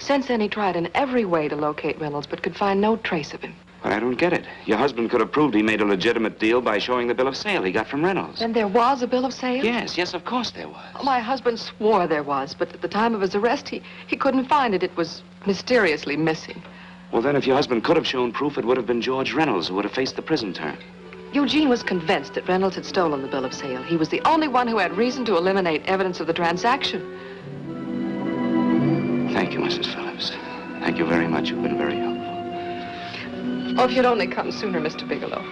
Since then, he tried in every way to locate Reynolds, but could find no trace of him. But I don't get it. Your husband could have proved he made a legitimate deal by showing the bill of sale he got from Reynolds. Then there was a bill of sale? Yes, of course there was. My husband swore there was, but at the time of his arrest, he couldn't find it. It was mysteriously missing. Well, then, if your husband could have shown proof, it would have been George Reynolds who would have faced the prison term. Eugene was convinced that Reynolds had stolen the bill of sale. He was the only one who had reason to eliminate evidence of the transaction. Thank you, Mrs. Phillips. Thank you very much. You've been very helpful. Oh, if you'd only come sooner, Mr. Bigelow.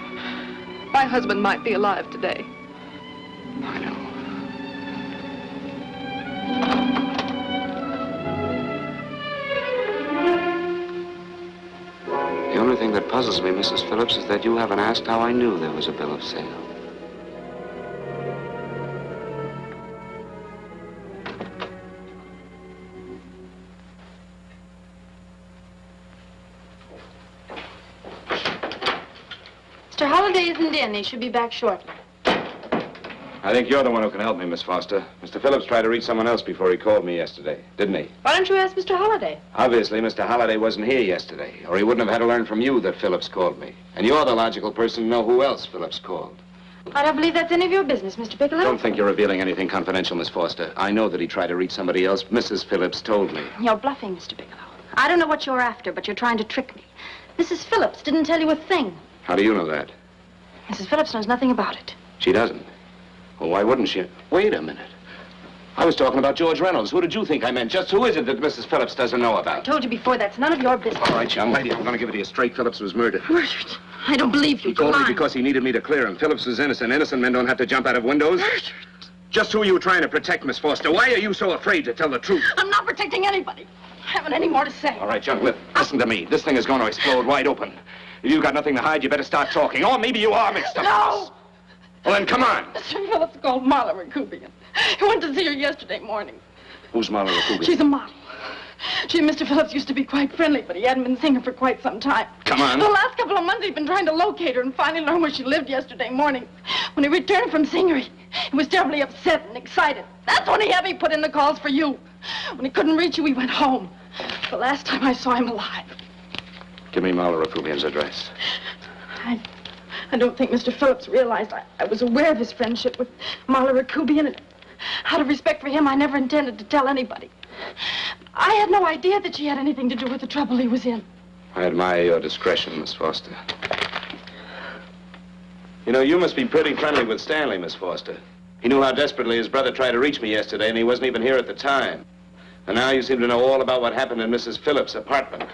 My husband might be alive today. I know. The only thing that puzzles me, Mrs. Phillips, is that you haven't asked how I knew there was a bill of sale. Mr. Holliday isn't in. He should be back shortly. I think you're the one who can help me, Miss Foster. Mr. Phillips tried to reach someone else before he called me yesterday, didn't he? Why don't you ask Mr. Holliday? Obviously, Mr. Holliday wasn't here yesterday, or he wouldn't have had to learn from you that Phillips called me. And you're the logical person to know who else Phillips called. I don't believe that's any of your business, Mr. Bigelow. Don't think you're revealing anything confidential, Miss Foster. I know that he tried to reach somebody else. Mrs. Phillips told me. You're bluffing, Mr. Bigelow. I don't know what you're after, but you're trying to trick me. Mrs. Phillips didn't tell you a thing. How do you know that? Mrs. Phillips knows nothing about it. She doesn't. Well, why wouldn't she? Wait a minute. I was talking about George Reynolds. Who did you think I meant? Just who is it that Mrs. Phillips doesn't know I about? told you before, that's none of your business. All right, young lady, I'm going to give it to you straight. Phillips was murdered. Murdered? I don't believe you. He told You're me lying. because he needed me to clear him. Phillips was innocent. Innocent men don't have to jump out of windows. Murdered? Just who are you trying to protect, Miss Foster? Why are you so afraid to tell the truth? I'm not protecting anybody. I haven't any more to say. All right, young lady, listen to me. This thing is going to explode wide open. If you've got nothing to hide, you better start talking. Or maybe you are mixed up. No! Well, then, come on. Mr. Phillips called Marla Rakubian. He went to see her yesterday morning. Who's Marla Rakubian? She's a model. She and Mr. Phillips used to be quite friendly, but he hadn't been seeing her for quite some time. Come on. The last couple of months, he'd been trying to locate her and finally learned where she lived yesterday morning. When he returned from seeing her, he was terribly upset and excited. That's when he put in the calls for you. When he couldn't reach you, he went home. The last time I saw him alive. Give me Marla Rakubian's address. I don't think Mr. Phillips realized I was aware of his friendship with Marla Rakubian, and out of respect for him, I never intended to tell anybody. I had no idea that she had anything to do with the trouble he was in. I admire your discretion, Miss Foster. You know, you must be pretty friendly with Stanley, Miss Foster. He knew how desperately his brother tried to reach me yesterday, and he wasn't even here at the time. And now you seem to know all about what happened in Mrs. Phillips' apartment.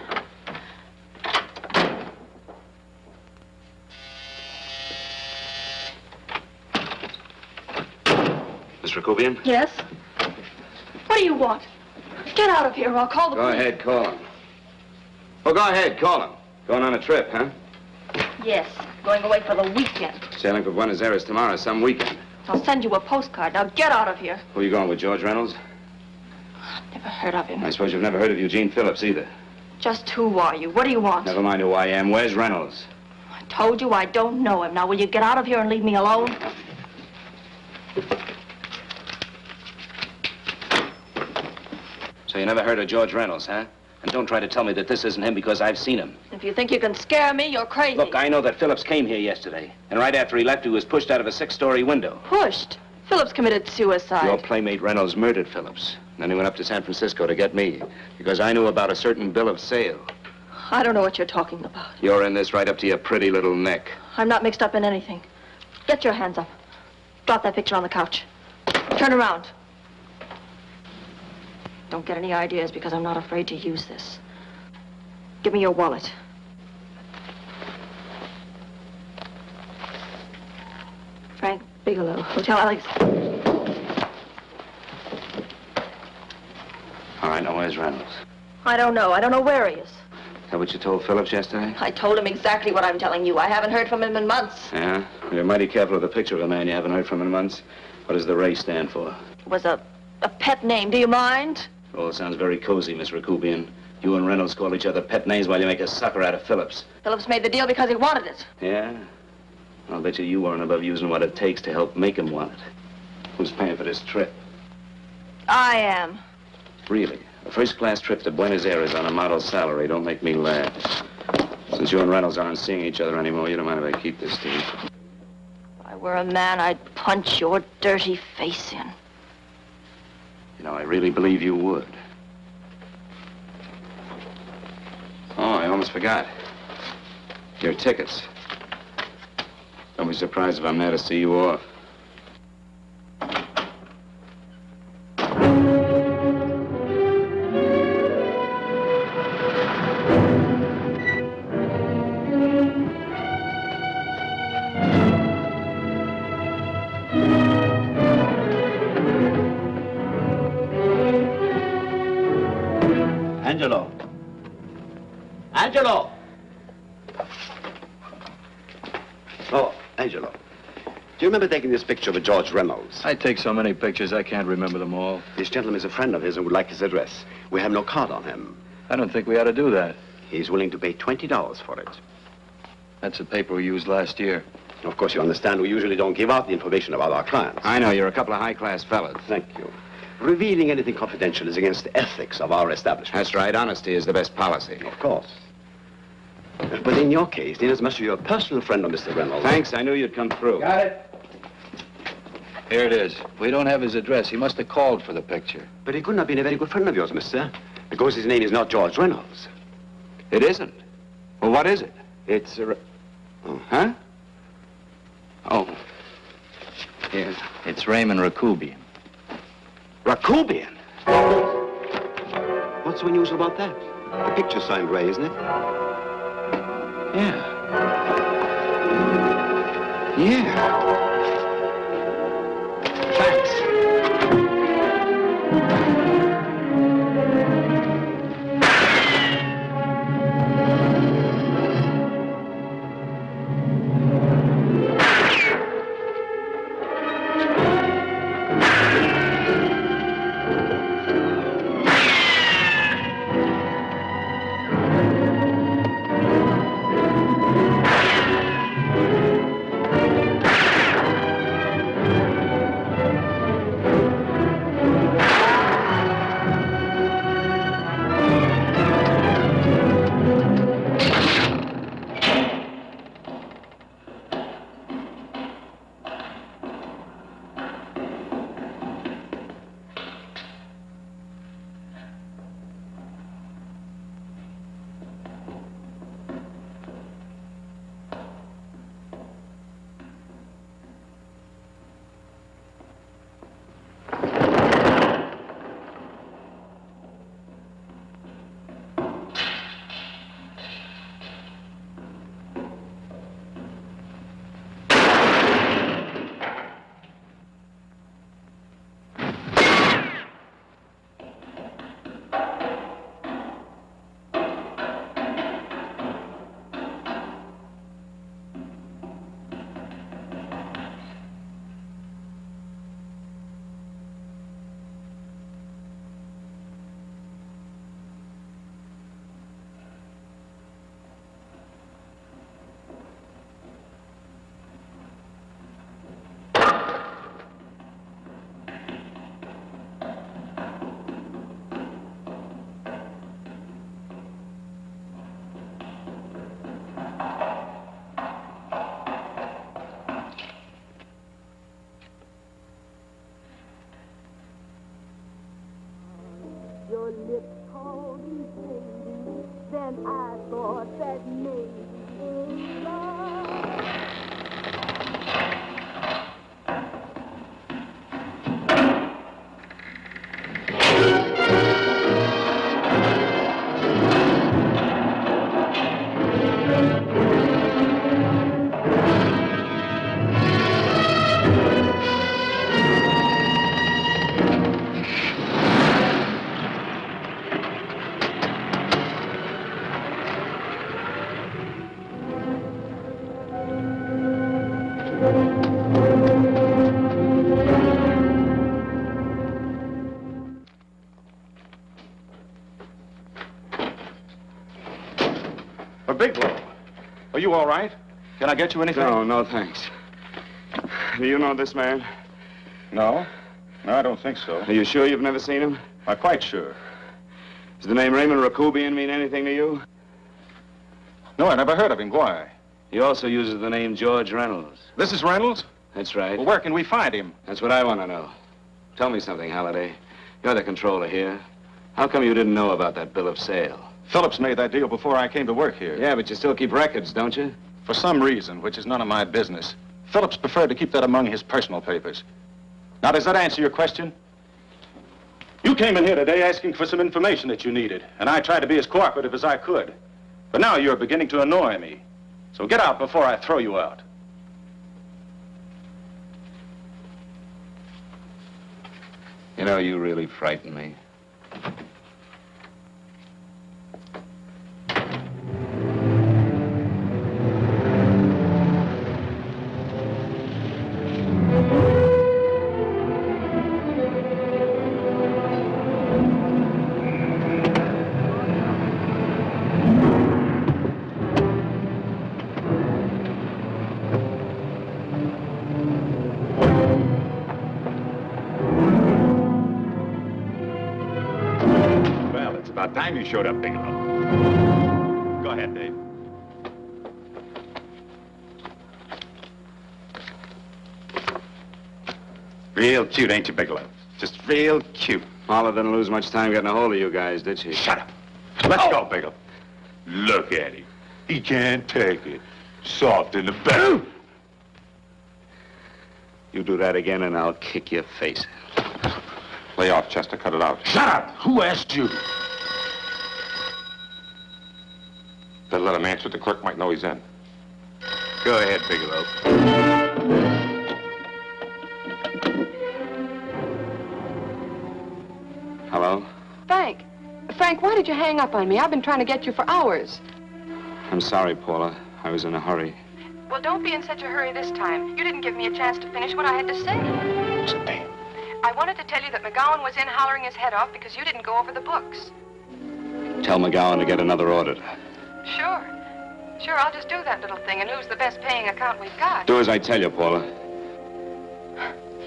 Miss Rakubian? Yes? What do you want? Get out of here or I'll call the Go police. ahead, call him. Well, go ahead, call him. Going on a trip, huh? Yes, going away for the weekend. Sailing for Buenos Aires tomorrow, some weekend. I'll send you a postcard. Now get out of here. Who are you going with, George Reynolds? Never heard of him. I suppose you've never heard of Eugene Phillips either. Just who are you? What do you want? Never mind who I am. Where's Reynolds? I told you I don't know him. Now will you get out of here and leave me alone? So you never heard of George Reynolds, huh? And don't try to tell me that this isn't him because I've seen him. If you think you can scare me, you're crazy. Look, I know that Phillips came here yesterday. And right after he left, he was pushed out of a 6-story window. Pushed? Phillips committed suicide. Your playmate Reynolds murdered Phillips. Then he went up to San Francisco to get me because I knew about a certain bill of sale. I don't know what you're talking about. You're in this right up to your pretty little neck. I'm not mixed up in anything. Get your hands up. Drop that picture on the couch. Turn around. Don't get any ideas because I'm not afraid to use this. Give me your wallet. Frank Bigelow, Hotel Alex. All right, now where's Reynolds? I don't know. I don't know where he is. Is that what you told Phillips yesterday? I told him exactly what I'm telling you. I haven't heard from him in months. Yeah? Well, you're mighty careful of the picture of a man you haven't heard from in months. What does the Ray stand for? It was a pet name. Do you mind? Oh, it sounds very cozy, Miss Rakubian. You and Reynolds call each other pet names while you make a sucker out of Phillips. Phillips made the deal because he wanted it. Yeah? I'll bet you weren't above using what it takes to help make him want it. Who's paying for this trip? I am. Really? A first-class trip to Buenos Aires on a model salary don't make me laugh. Since you and Reynolds aren't seeing each other anymore, you don't mind if I keep this, do you? If I were a man, I'd punch your dirty face in. You know, I really believe you would. Oh, I almost forgot. Your tickets. Don't be surprised if I'm there to see you off. Angelo. Angelo! Oh, Angelo. Do you remember taking this picture of George Reynolds? I take so many pictures, I can't remember them all. This gentleman is a friend of his and would like his address. We have no card on him. I don't think we ought to do that. He's willing to pay $20 for it. That's the paper we used last year. Of course, you understand we usually don't give out the information about our clients. I know, you're a couple of high-class fellas. Thank you. Revealing anything confidential is against the ethics of our establishment. That's right. Honesty is the best policy. Of course. But in your case, inasmuch as you're a personal friend of Mr. Reynolds... Thanks. I knew you'd come through. Got it. Here it is. We don't have his address. He must have called for the picture. But he couldn't have been a very good friend of yours, mister, because his name is not George Reynolds. It isn't? Well, what is it? It's a... Oh, huh? Oh. Yes. It's Raymond Rakubian. Rakubian? What's so unusual about that? The picture's signed Ray, isn't it? Yeah. Yeah. Thanks. Your lips called me baby, then I thought that maybe love. Bigelow, are you all right? Can I get you anything? No, thanks. Do you know this man? No. No, I don't think so. Are you sure you've never seen him? I'm quite sure. Does the name Raymond Rakubian mean anything to you? No, I never heard of him. Why? He also uses the name George Reynolds. This is Reynolds? That's right. Well, where can we find him? That's what I want to know. Tell me something, Halliday. You're the controller here. How come you didn't know about that bill of sale? Phillips made that deal before I came to work here. Yeah, but you still keep records, don't you? For some reason, which is none of my business, Phillips preferred to keep that among his personal papers. Now, does that answer your question? You came in here today asking for some information that you needed, and I tried to be as cooperative as I could. But now you're beginning to annoy me. So get out before I throw you out. You know, you really frighten me. about time you showed up, Bigelow. Go ahead, Dave. Real cute, ain't you, Bigelow? Just real cute. Paula didn't lose much time getting a hold of you guys, did she? Shut up. Let's go, Bigelow. Look at him. He can't take it. Soft in the back. You do that again and I'll kick your face. Lay off, Chester. Cut it out. Shut up! Who asked you? Better let him answer. The clerk might know he's in. Go ahead, Bigelow. Hello? Frank. Frank, why did you hang up on me? I've been trying to get you for hours. I'm sorry, Paula. I was in a hurry. Well, don't be in such a hurry this time. You didn't give me a chance to finish what I had to say. Sit down. I wanted to tell you that McGowan was in hollering his head off because you didn't go over the books. Tell McGowan to get another auditor. Sure. Sure, I'll just do that little thing, and who's the best paying account we've got? Do as I tell you, Paula.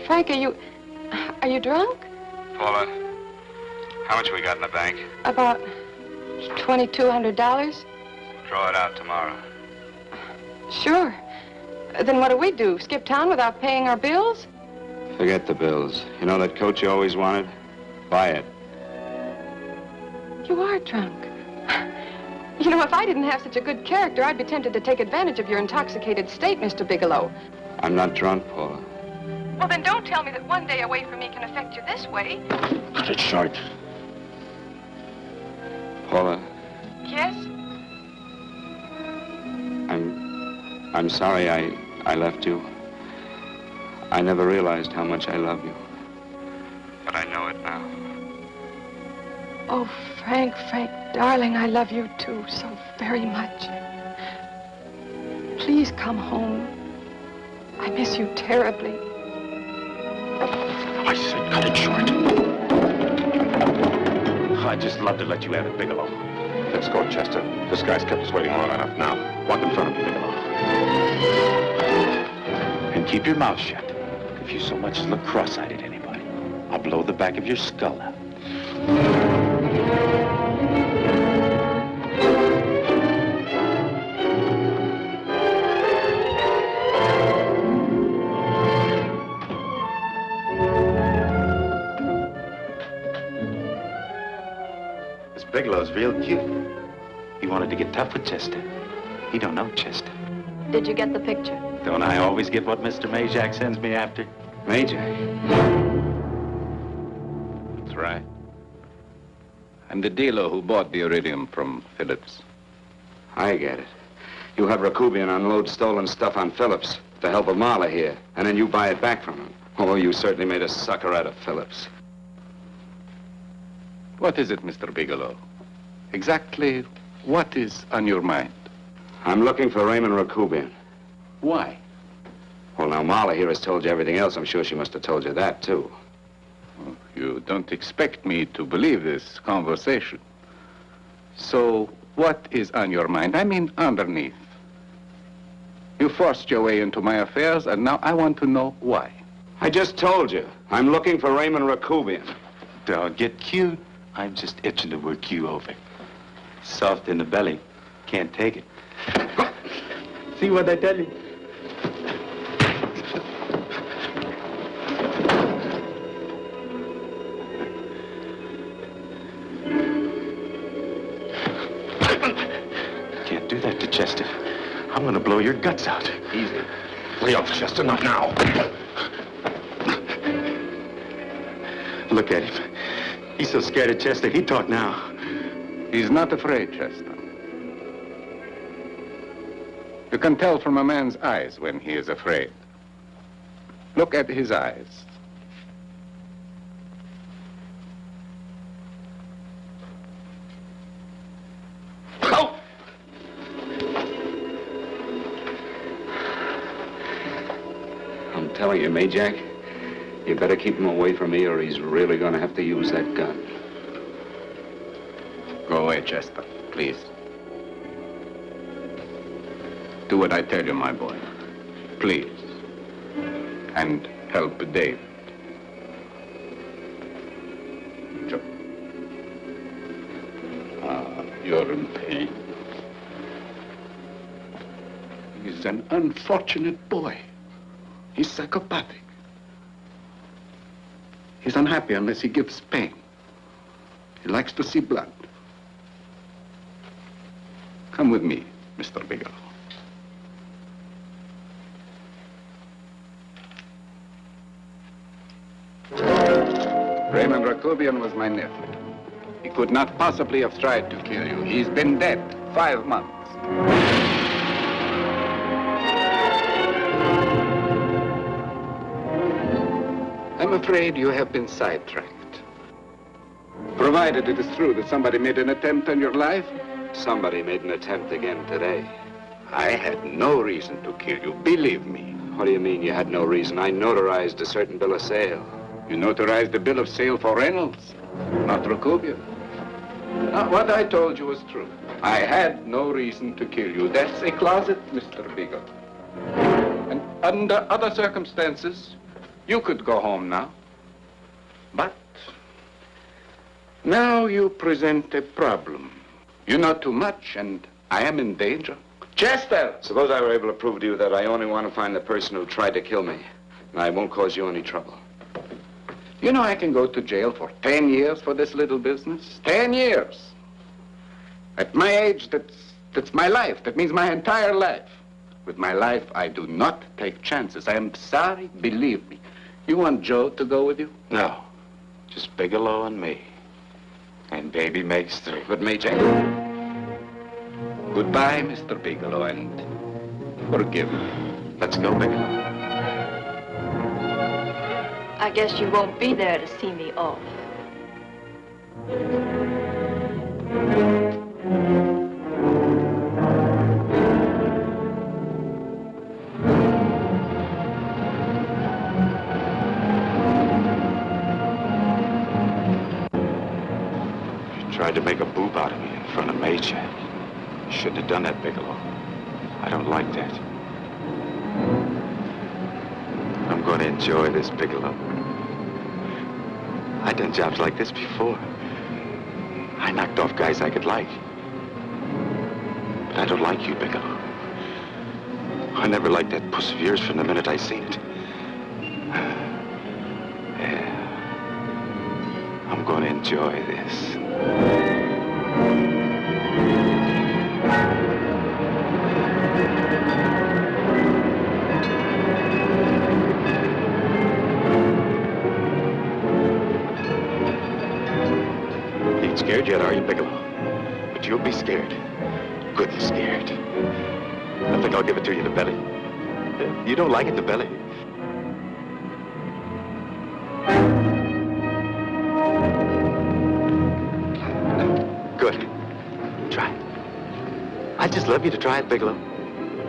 Frank, are you drunk? Paula, how much we got in the bank? About $2,200? Draw it out tomorrow. Sure. Then what do? Skip town without paying our bills? Forget the bills. You know that coat you always wanted? Buy it. You are drunk. You know, if I didn't have such a good character, I'd be tempted to take advantage of your intoxicated state, Mr. Bigelow. I'm not drunk, Paula. Well, then don't tell me that one day away from me can affect you this way. Cut it short. Paula, Yes? I'm sorry I left you. I never realized how much I love you. But I know it now. Oh, Frank, darling, I love you too so very much. Please come home. I miss you terribly. I said cut it short. I'd just love to let you have it, Bigelow. Let's go, Chester. This guy's kept us waiting long enough now. Walk in front of me, Bigelow. And keep your mouth shut. If you so much as look cross-eyed at anybody, I'll blow the back of your skull out. This Bigelow's real cute. He wanted to get tough with Chester. He don't know Chester. Did you get the picture? Don't I always get what Mr. Majak sends me after? Majak? That's right. I'm the dealer who bought the iridium from Phillips. I get it. You have Rakubian unload stolen stuff on Phillips with the help of Marla here, and then you buy it back from him. Oh, you certainly made a sucker out of Phillips. What is it, Mr. Bigelow? Exactly what is on your mind? I'm looking for Raymond Rakubian. Why? Well, now, Marla here has told you everything else. I'm sure she must have told you that, too. Oh, you don't expect me to believe this conversation. So, what is on your mind? I mean, underneath. You forced your way into my affairs, and now I want to know why. I just told you. I'm looking for Raymond Rakubian. Don't get cute. I'm just itching to work you over. Soft in the belly. Can't take it. See what I tell you? Can't do that to Chester. I'm gonna blow your guts out. Easy. Lay off, Chester, not now. Look at him. He's so scared of Chester, he'd talk now. He's not afraid, Chester. You can tell from a man's eyes when he is afraid. Look at his eyes. Oh! I'm telling you, Majak, you better keep him away from me or he's really going to have to use that gun. Go away, Chester, please. Do what I tell you, my boy. Please. And help Dave. Joe. You're in pain. He's an unfortunate boy. He's psychopathic. He's unhappy unless he gives pain. He likes to see blood. Come with me, Mr. Bigelow. Raymond Rakubian was my nephew. He could not possibly have tried to kill you. He's been dead 5 months. I'm afraid you have been sidetracked. Provided it is true that somebody made an attempt on your life. Somebody made an attempt again today. I had no reason to kill you, believe me. What do you mean you had no reason? I notarized a certain bill of sale. You notarized the bill of sale for Reynolds, not Rakubian. Now, what I told you was true. I had no reason to kill you. That's a closet, Mr. Bigelow. And under other circumstances, you could go home now. But now you present a problem. You know too much, and I am in danger. Chester! Suppose I were able to prove to you that I only want to find the person who tried to kill me, and I won't cause you any trouble. You know I can go to jail for 10 years for this little business. 10 years. At my age, that's my life. That means my entire life. With my life, I do not take chances. I am sorry, believe me. You want Joe to go with you? No. Just Bigelow and me. And baby makes 3. But Major... Goodbye, Mr. Bigelow, and forgive me. Let's go, Bigelow. I guess you won't be there to see me off. You tried to make a boob out of me in front of Major. You shouldn't have done that, Bigelow. I don't like that. I'm going to enjoy this, Bigelow. I've done jobs like this before. I knocked off guys I could like. But I don't like you, Bigelow. I never liked that puss of yours from the minute I seen it. Yeah. I'm going to enjoy this. Scared yet, are you, Bigelow? But you'll be scared. Good and scared. I think I'll give it to you in the belly. You don't like it in the belly? Good. Try it. I'd just love you to try it, Bigelow.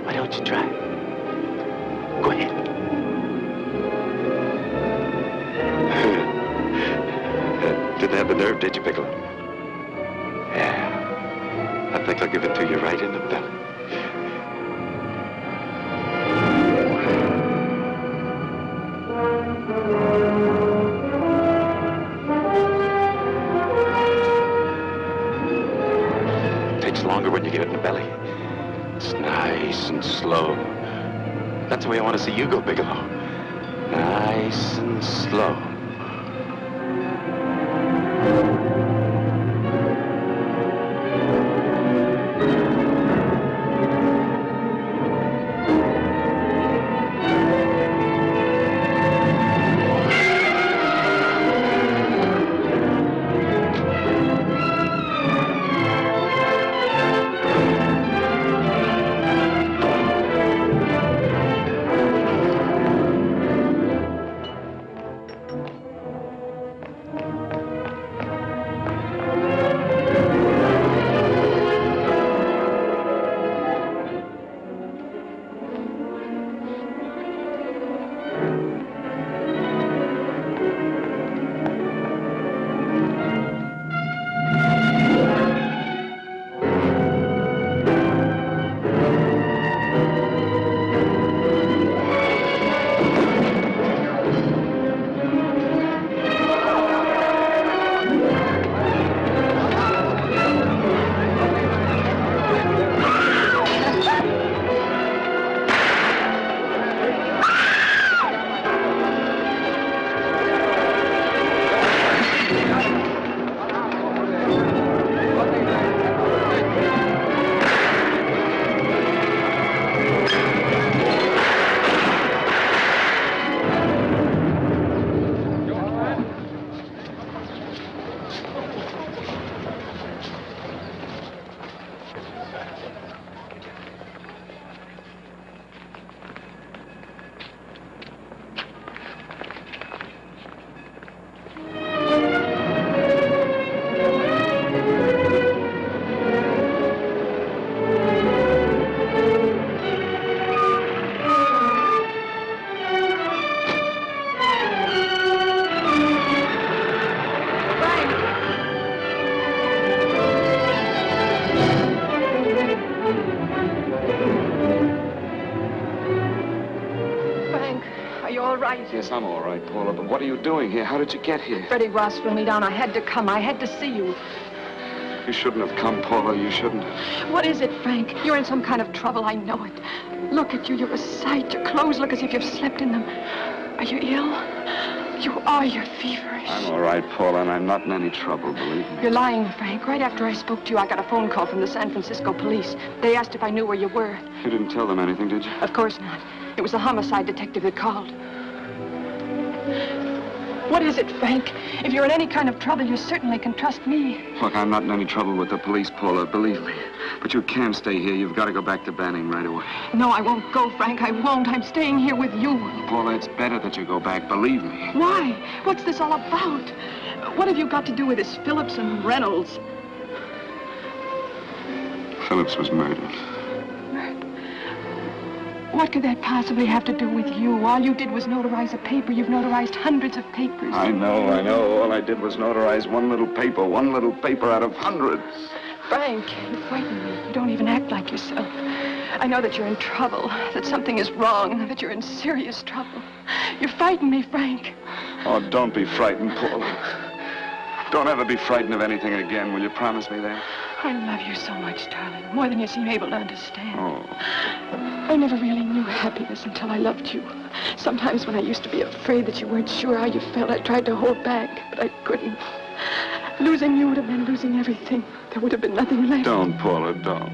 Why don't you try it? Go ahead. Didn't have the nerve, did you, Bigelow? Yeah. I think I'll give it to you right in the belly. It takes longer when you get it in the belly. It's nice and slow. That's the way I want to see you go, Bigelow. Nice and slow. right. Yes, I'm all right, Paula, but what are you doing here? How did you get here? Freddie Ross threw me down. I had to come. I had to see you. You shouldn't have come, Paula. You shouldn't have. What is it, Frank? You're in some kind of trouble. I know it. Look at you. You're a sight. Your clothes look as if you've slept in them. Are you ill? You are. You're feverish. I'm all right, Paula, and I'm not in any trouble, believe me. You're lying, Frank. Right after I spoke to you, I got a phone call from the San Francisco police. They asked if I knew where you were. You didn't tell them anything, did you? Of course not. It was the homicide detective that called. What is it, Frank? If you're in any kind of trouble, you certainly can trust me. Look, I'm not in any trouble with the police, Paula, believe me. But you can't stay here. You've got to go back to Banning right away. No, I won't go, Frank. I won't. I'm staying here with you. Paula, it's better that you go back, believe me. Why? What's this all about? What have you got to do with this Phillips and Reynolds? Phillips was murdered. What could that possibly have to do with you? All you did was notarize a paper. You've notarized hundreds of papers. I know. All I did was notarize one little paper out of hundreds. Frank, you frighten me. You don't even act like yourself. I know that you're in trouble, that something is wrong, that you're in serious trouble. You frighten me, Frank. Oh, don't be frightened, Paula. Don't ever be frightened of anything again. Will you promise me that? I love you so much, darling, more than you seem able to understand. Oh. I never really knew happiness until I loved you. Sometimes when I used to be afraid that you weren't sure how you felt, I tried to hold back, but I couldn't. Losing you would have been losing everything. There would have been nothing left. Don't, Paula, don't.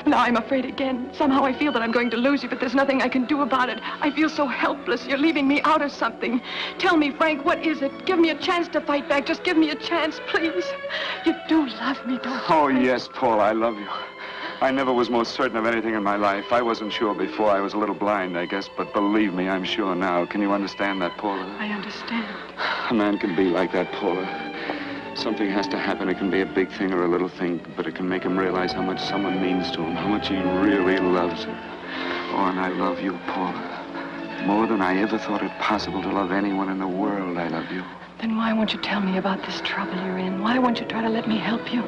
Now I'm afraid again. Somehow I feel that I'm going to lose you, but there's nothing I can do about it. I feel so helpless. You're leaving me out of something. Tell me, Frank, what is it? Give me a chance to fight back. Just give me a chance, please. You do love me, don't you? Oh, yes, Paula, I love you. I never was more certain of anything in my life. I wasn't sure before. I was a little blind, I guess, but believe me, I'm sure now. Can you understand that, Paula? I understand. A man can be like that, Paula. Something has to happen. It can be a big thing or a little thing, but it can make him realize how much someone means to him, how much he really loves her. Oh, and I love you, Paula. More than I ever thought it possible to love anyone in the world, I love you. Then why won't you tell me about this trouble you're in? Why won't you try to let me help you?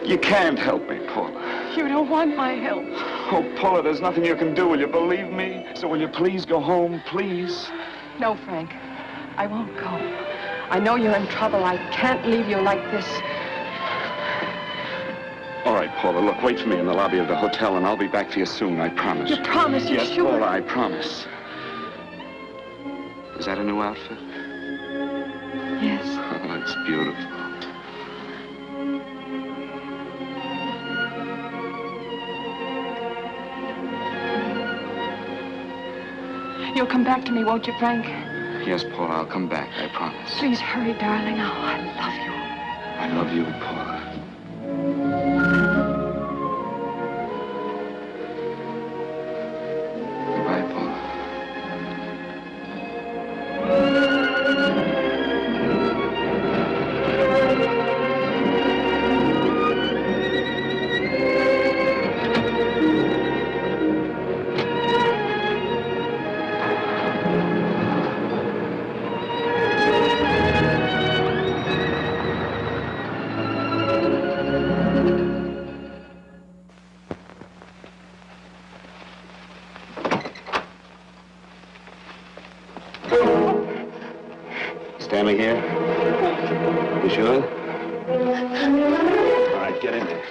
You can't help me, Paula. You don't want my help. Oh, Paula, there's nothing you can do. Will you believe me? So will you please go home, please? No, Frank. I won't go. I know you're in trouble. I can't leave you like this. All right, Paula, look, wait for me in the lobby of the hotel, and I'll be back for you soon, I promise. You promise? You're yes, sure? Paula, I promise. Is that a new outfit? Yes. Oh, it's beautiful. You'll come back to me, won't you, Frank? Yes, Paula, I'll come back, I promise. Please hurry, darling. Oh, I love you. I love you, Paula. Goodbye, Paula. Stanley here? You sure? All right, get in there.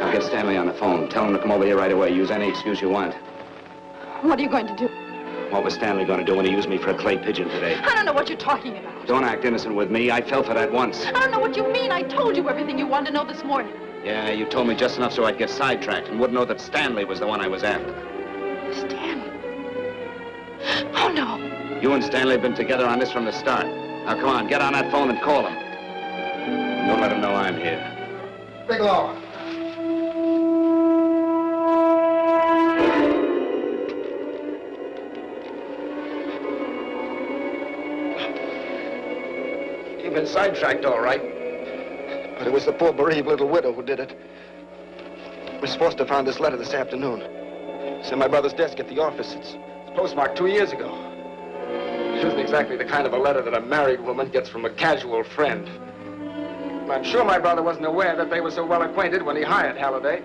I'll get Stanley on the phone. Tell him to come over here right away. Use any excuse you want. What are you going to do? What was Stanley going to do when he used me for a clay pigeon today? I don't know what you're talking about. Don't act innocent with me. I fell for that once. I don't know what you mean. I told you everything you wanted to know this morning. Yeah, you told me just enough so I'd get sidetracked and wouldn't know that Stanley was the one I was after. Stanley? Oh, no. You and Stanley have been together on this from the start. Now, come on, get on that phone and call him. Don't let him know I'm here. Bigelow. You've been sidetracked, all right. But it was the poor bereaved little widow who did it. Miss Foster found this letter this afternoon. It's in my brother's desk at the office. It's postmarked 2 years ago. It isn't exactly the kind of a letter that a married woman gets from a casual friend. I'm sure my brother wasn't aware that they were so well acquainted when he hired Halliday.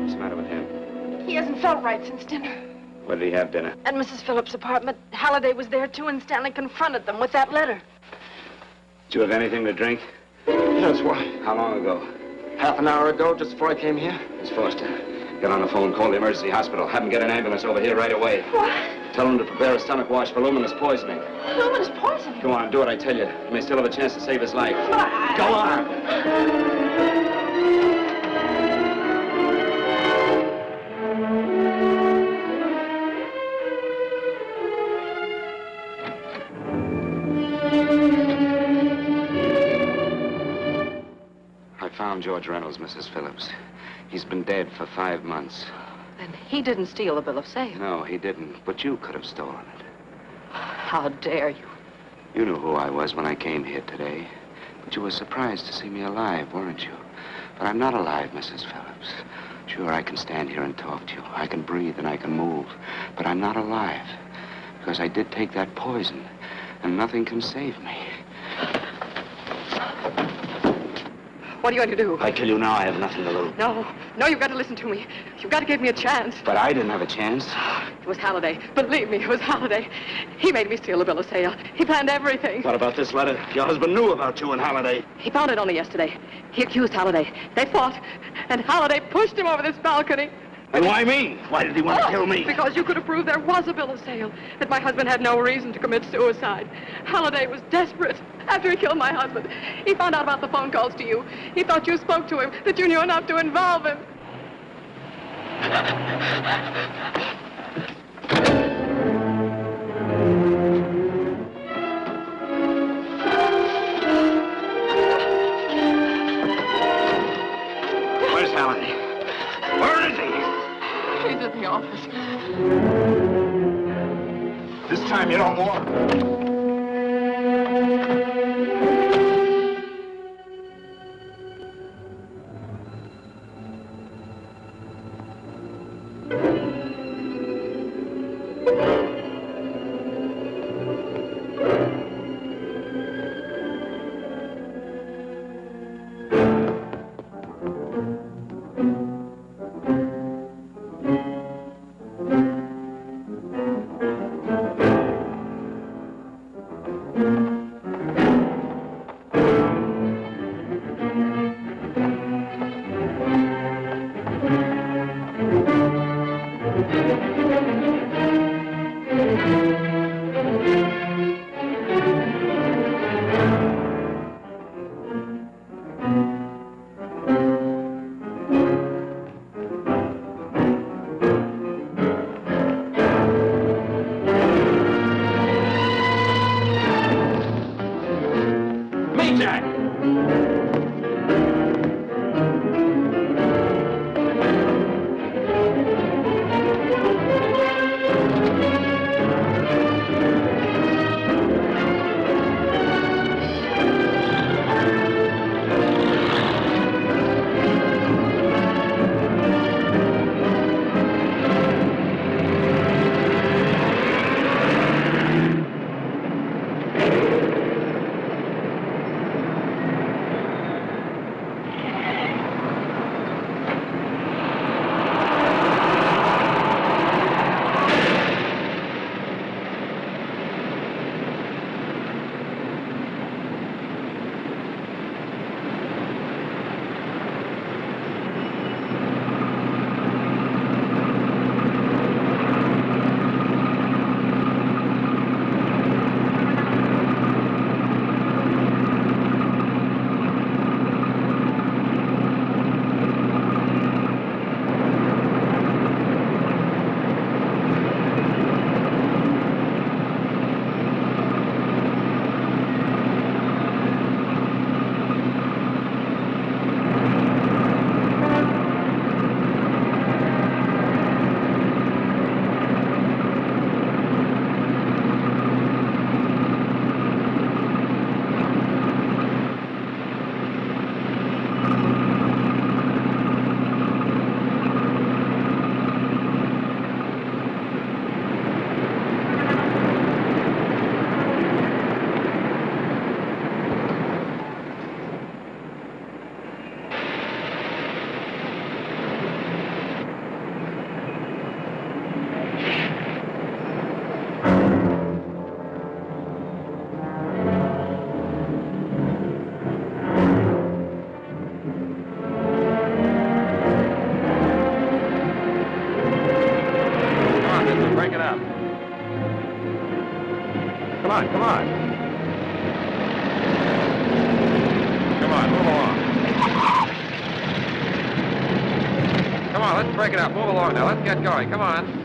What's the matter with him? felt right since dinner. Where did he have dinner? At Mrs. Phillips' apartment. Halliday was there, too, and Stanley confronted them with that letter. Did you have anything to drink? Yes, why? How long ago? Half an hour ago, just before I came here. Miss Foster, get on the phone, call the emergency hospital. Have them get an ambulance over here right away. What? Tell them to prepare a stomach wash for luminous poisoning. Luminous poisoning? Go on, do what I tell you. You may still have a chance to save his life. But Go on! I found George Reynolds, Mrs. Phillips. He's been dead for 5 months. Then he didn't steal the bill of sale. No, he didn't. But you could have stolen it. How dare you? You knew who I was when I came here today. But you were surprised to see me alive, weren't you? But I'm not alive, Mrs. Phillips. Sure, I can stand here and talk to you. I can breathe and I can move. But I'm not alive. Because I did take that poison. And nothing can save me. What are you going to do? If I kill you now, I have nothing to lose. No, you've got to listen to me. You've got to give me a chance. But I didn't have a chance. It was Halliday. Believe me, it was Halliday. He made me steal the bill of sale. He planned everything. What about this letter? Your husband knew about you and Halliday. He found it only yesterday. He accused Halliday. They fought, and Halliday pushed him over this balcony. And why me? Why did he want to kill me? Because you could have proved there was a bill of sale, that my husband had no reason to commit suicide. Halliday was desperate. After he killed my husband, he found out about the phone calls to you. He thought you spoke to him, that you knew enough to involve him. Where's Halliday? Where is he? He's at the office. This time you don't want. Come on, come on. Come on, move along. Come on, let's break it up. Move along now. Let's get going. Come on.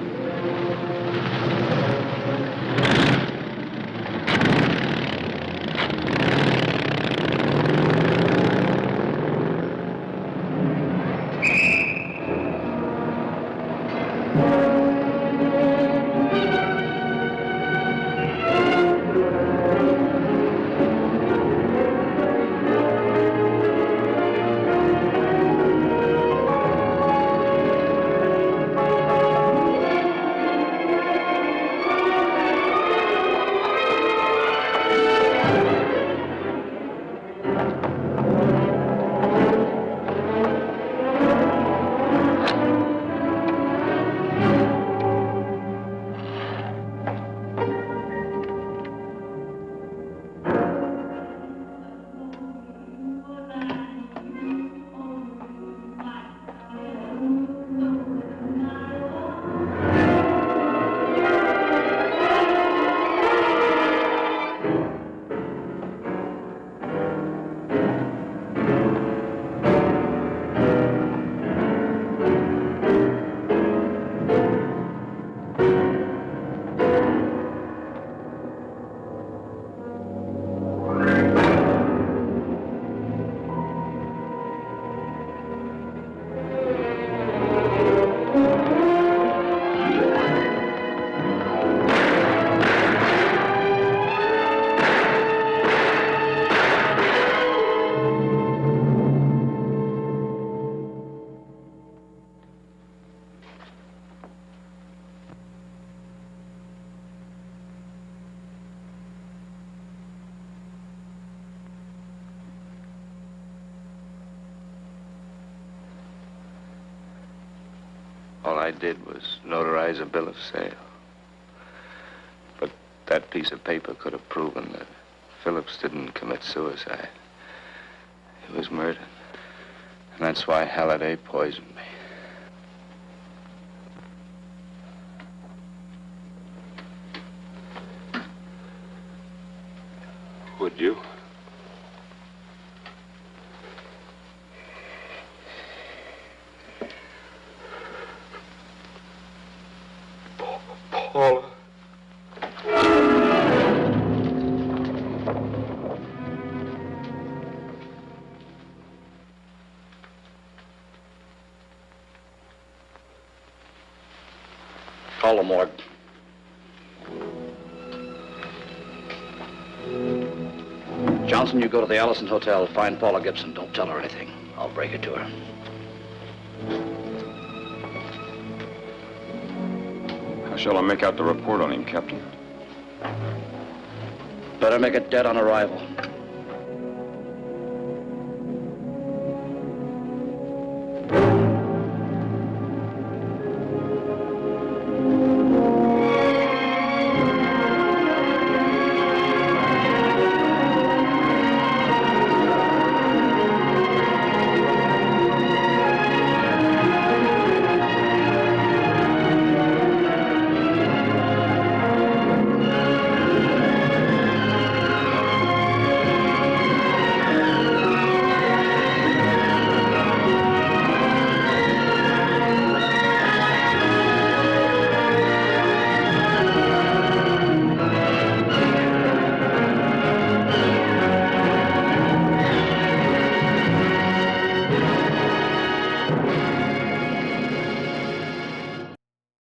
All I did was notarize a bill of sale. But that piece of paper could have proven that Phillips didn't commit suicide. He was murdered. And that's why Halliday poisoned me. Would you? Paula. Call the morgue. Johnson, you go to the Allison Hotel, find Paula Gibson. Don't tell her anything. I'll break it to her. How shall I make out the report on him, Captain? Better make it dead on arrival.